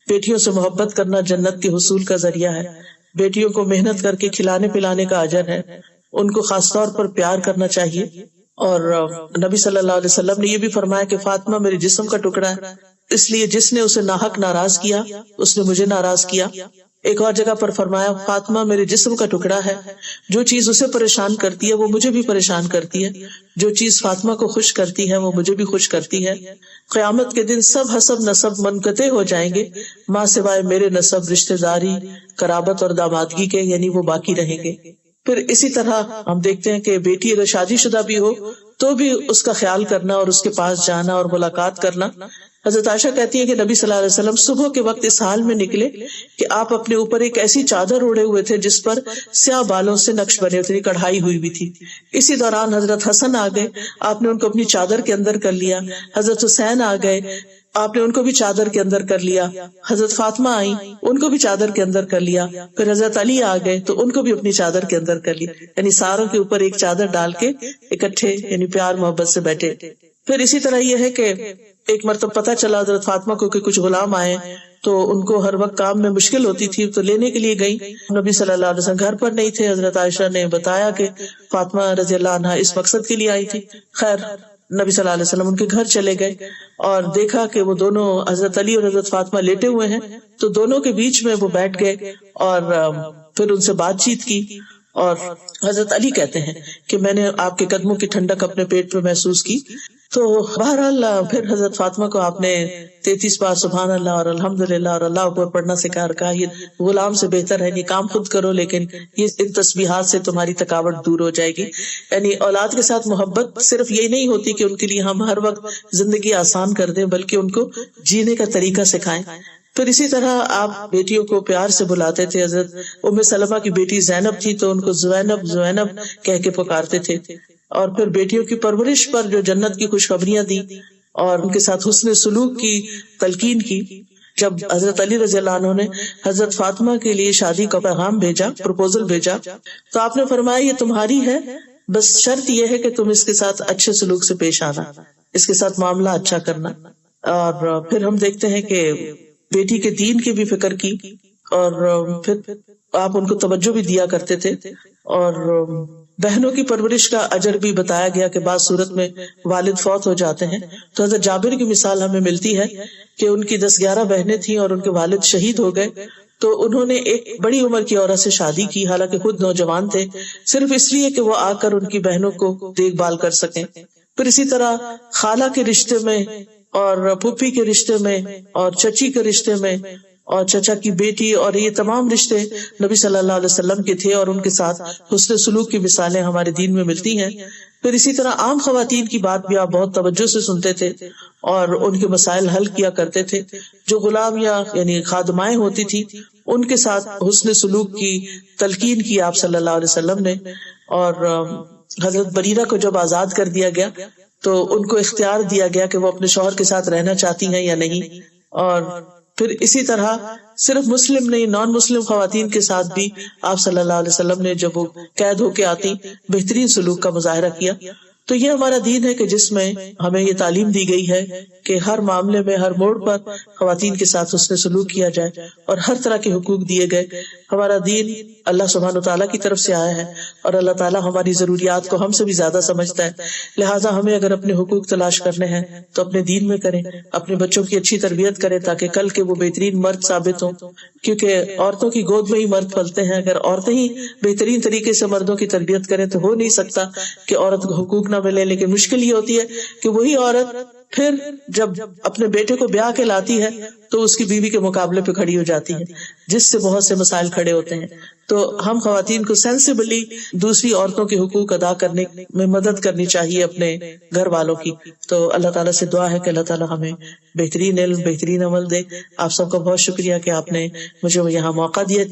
Speaker 1: بیٹیوں سے محبت کرنا جنت کے حصول کا ذریعہ ہے۔ بیٹیوں کو محنت کر کے کھلانے پلانے کا اجر ہے، ان کو خاص طور پر پیار کرنا چاہیے۔ اور نبی صلی اللہ علیہ وسلم نے یہ بھی فرمایا کہ فاطمہ میرے جسم کا ٹکڑا ہے، اس لیے جس نے اسے ناحق ناراض کیا اس نے مجھے ناراض کیا۔ ایک اور جگہ پر فرمایا فاطمہ میرے جسم کا ٹکڑا ہے، جو چیز اسے پریشان کرتی ہے وہ مجھے بھی پریشان کرتی ہے، جو چیز فاطمہ کو خوش کرتی ہے وہ مجھے بھی خوش کرتی ہے۔ قیامت کے دن سب حسب نسب منقطع ہو جائیں گے، ماں سوائے میرے نسب، رشتہ داری، قرابت اور دامادگی کے، یعنی وہ باقی رہیں گے۔ پھر اسی طرح ہم دیکھتے ہیں کہ بیٹی اگر شادی شدہ بھی ہو تو بھی اس کا خیال کرنا اور اس کے پاس جانا اور ملاقات کرنا۔ حضرت عائشہ کہتی ہے کہ نبی صلی اللہ علیہ وسلم صبح کے وقت اس حال میں نکلے کہ آپ اپنے اوپر ایک ایسی چادر اوڑے ہوئے تھے جس پر سیاہ بالوں سے نقش بنے ہوئے تھے، کڑھائی ہوئی بھی تھی۔ اسی دوران حضرت حسن آ گئے، آپ نے ان کو اپنی چادر کے اندر کر لیا۔ حضرت حسین آ گئے، آپ نے ان کو بھی چادر کے اندر کر لیا۔ حضرت فاطمہ آئی، ان کو بھی چادر کے اندر کر لیا۔ پھر حضرت علی آ گئے تو ان کو بھی اپنی چادر کے اندر کر لیا، یعنی ساروں کے اوپر ایک چادر ڈال کے اکٹھے یعنی پیار محبت سے بیٹھے۔ پھر اسی طرح یہ ہے کہ ایک مرتبہ پتہ چلا حضرت فاطمہ کو کہ کچھ غلام آئے تو ان کو ہر وقت کام میں مشکل ہوتی تھی، تو لینے کے لیے گئی۔ نبی صلی اللہ علیہ وسلم گھر پر نہیں تھے۔ حضرت عائشہ نے بتایا کہ فاطمہ رضی اللہ عنہا اس مقصد کے لیے آئی تھی۔ خیر نبی صلی اللہ علیہ وسلم ان کے گھر چلے گئے اور دیکھا کہ وہ دونوں حضرت علی اور حضرت فاطمہ لیٹے ہوئے ہیں، تو دونوں کے بیچ میں وہ بیٹھ گئے اور پھر ان سے بات چیت کی۔ اور حضرت علی کہتے ہیں کہ میں نے آپ کے قدموں کی ٹھنڈک اپنے پیٹ پہ محسوس کی۔ تو بہرحال پھر حضرت فاطمہ کو آپ نے 33 بار سبحان اللہ اور الحمدللہ اور اللہ اکبر پڑھنا سکھا رکھا، یہ غلام سے بہتر ہے، یہ کام خود کرو لیکن یہ ان تسبیحات سے تمہاری تھکاوٹ دور ہو جائے گی۔ یعنی اولاد کے ساتھ محبت صرف یہی نہیں ہوتی کہ ان کے لیے ہم ہر وقت زندگی آسان کر دیں، بلکہ ان کو جینے کا طریقہ سکھائیں۔ پھر اسی طرح آپ بیٹیوں کو پیار سے بلاتے تھے۔ حضرت ام سلمہ کی بیٹی زینب تھی تو ان کو زوینب زوینب کہہ کے پکارتے تھے۔ اور پھر بیٹیوں کی پرورش پر جو جنت کی خوشخبریاں دی اور ان کے ساتھ حسن سلوک کی تلقین کی۔ جب حضرت علی رضی اللہ عنہ نے حضرت فاطمہ کے لیے شادی کا پیغام بھیجا، پروپوزل بھیجا، تو آپ نے فرمایا یہ تمہاری ہے، بس شرط یہ ہے کہ تم اس کے ساتھ اچھے سلوک سے پیش آنا، اس کے ساتھ معاملہ اچھا کرنا۔ اور پھر ہم دیکھتے ہیں کہ بیٹی کے دین کی بھی فکر کی اور پھر آپ ان کو توجہ بھی دیا کرتے تھے۔ اور بہنوں کی پرورش کا اجر بھی بتایا گیا کہ بعض صورت میں والد فوت ہو جاتے ہیں، تو حضرت جابر کی مثال ہمیں ملتی ہے کہ ان کی 10-11 بہنیں تھیں اور ان کے والد شہید ہو گئے، تو انہوں نے ایک بڑی عمر کی عورت سے شادی کی، حالانکہ خود نوجوان تھے، صرف اس لیے کہ وہ آ کر ان کی بہنوں کو دیکھ بھال کر سکیں۔ پھر اسی طرح خالہ کے رشتے میں اور پھوپھی کے رشتے میں اور چچی کے رشتے میں اور چچا کی بیٹی، اور یہ تمام رشتے نبی صلی اللہ علیہ وسلم کے تھے، اور ان کے ساتھ حسن سلوک کی مثالیں ہمارے دین میں ملتی ہیں۔ پھر اسی طرح عام خواتین کی بات بھی آپ بہت توجہ سے سنتے تھے اور ان کے مسائل حل کیا کرتے تھے۔ جو غلام یا یعنی خادمائیں ہوتی تھی ان کے ساتھ حسن سلوک کی تلقین کی آپ صلی اللہ علیہ وسلم نے۔ اور حضرت بریرہ کو جب آزاد کر دیا گیا تو ان کو اختیار دیا گیا کہ وہ اپنے شوہر کے ساتھ رہنا چاہتی ہیں یا نہیں۔ اور پھر اسی طرح صرف مسلم نہیں، نان مسلم خواتین کے ساتھ بھی آپ صلی اللہ علیہ وسلم نے جب وہ قید ہو کے آتی بہترین سلوک کا مظاہرہ کیا۔ تو یہ ہمارا دین ہے کہ جس میں ہمیں یہ تعلیم دی گئی ہے کہ ہر معاملے میں ہر موڑ پر خواتین کے ساتھ حسن سلوک کیا جائے اور ہر طرح کے حقوق دیے گئے۔ ہمارا دین اللہ سبحانہ وتعالیٰ کی طرف سے آیا ہے اور اللہ تعالیٰ ہماری ضروریات کو ہم سے بھی زیادہ سمجھتا ہے، لہٰذا ہمیں اگر اپنے حقوق تلاش کرنے ہیں تو اپنے دین میں کریں، اپنے بچوں کی اچھی تربیت کریں تاکہ کل کے وہ بہترین مرد ثابت ہوں، کیونکہ عورتوں کی گود میں ہی مرد پلتے ہیں۔ اگر عورتیں ہی بہترین طریقے سے مردوں کی تربیت کریں تو ہو نہیں سکتا کہ عورت کو حقوق نہ ملے، لیکن مشکل یہ ہوتی ہے کہ وہی عورت پھر جب اپنے بیٹے کو بیاہ کے لاتی ہے تو اس کی بیوی کے مقابلے پہ کھڑی ہو جاتی ہے، جس سے بہت سے مسائل کھڑے ہوتے ہیں۔ تو ہم خواتین کو سینسیبلی دوسری عورتوں کے حقوق ادا کرنے میں مدد کرنی چاہیے اپنے گھر والوں کی۔ تو اللہ تعالیٰ سے دعا ہے کہ اللہ تعالیٰ ہمیں بہترین علم، بہترین عمل دے۔ آپ سب کا بہت شکریہ کہ آپ نے مجھے یہاں موقع دیا۔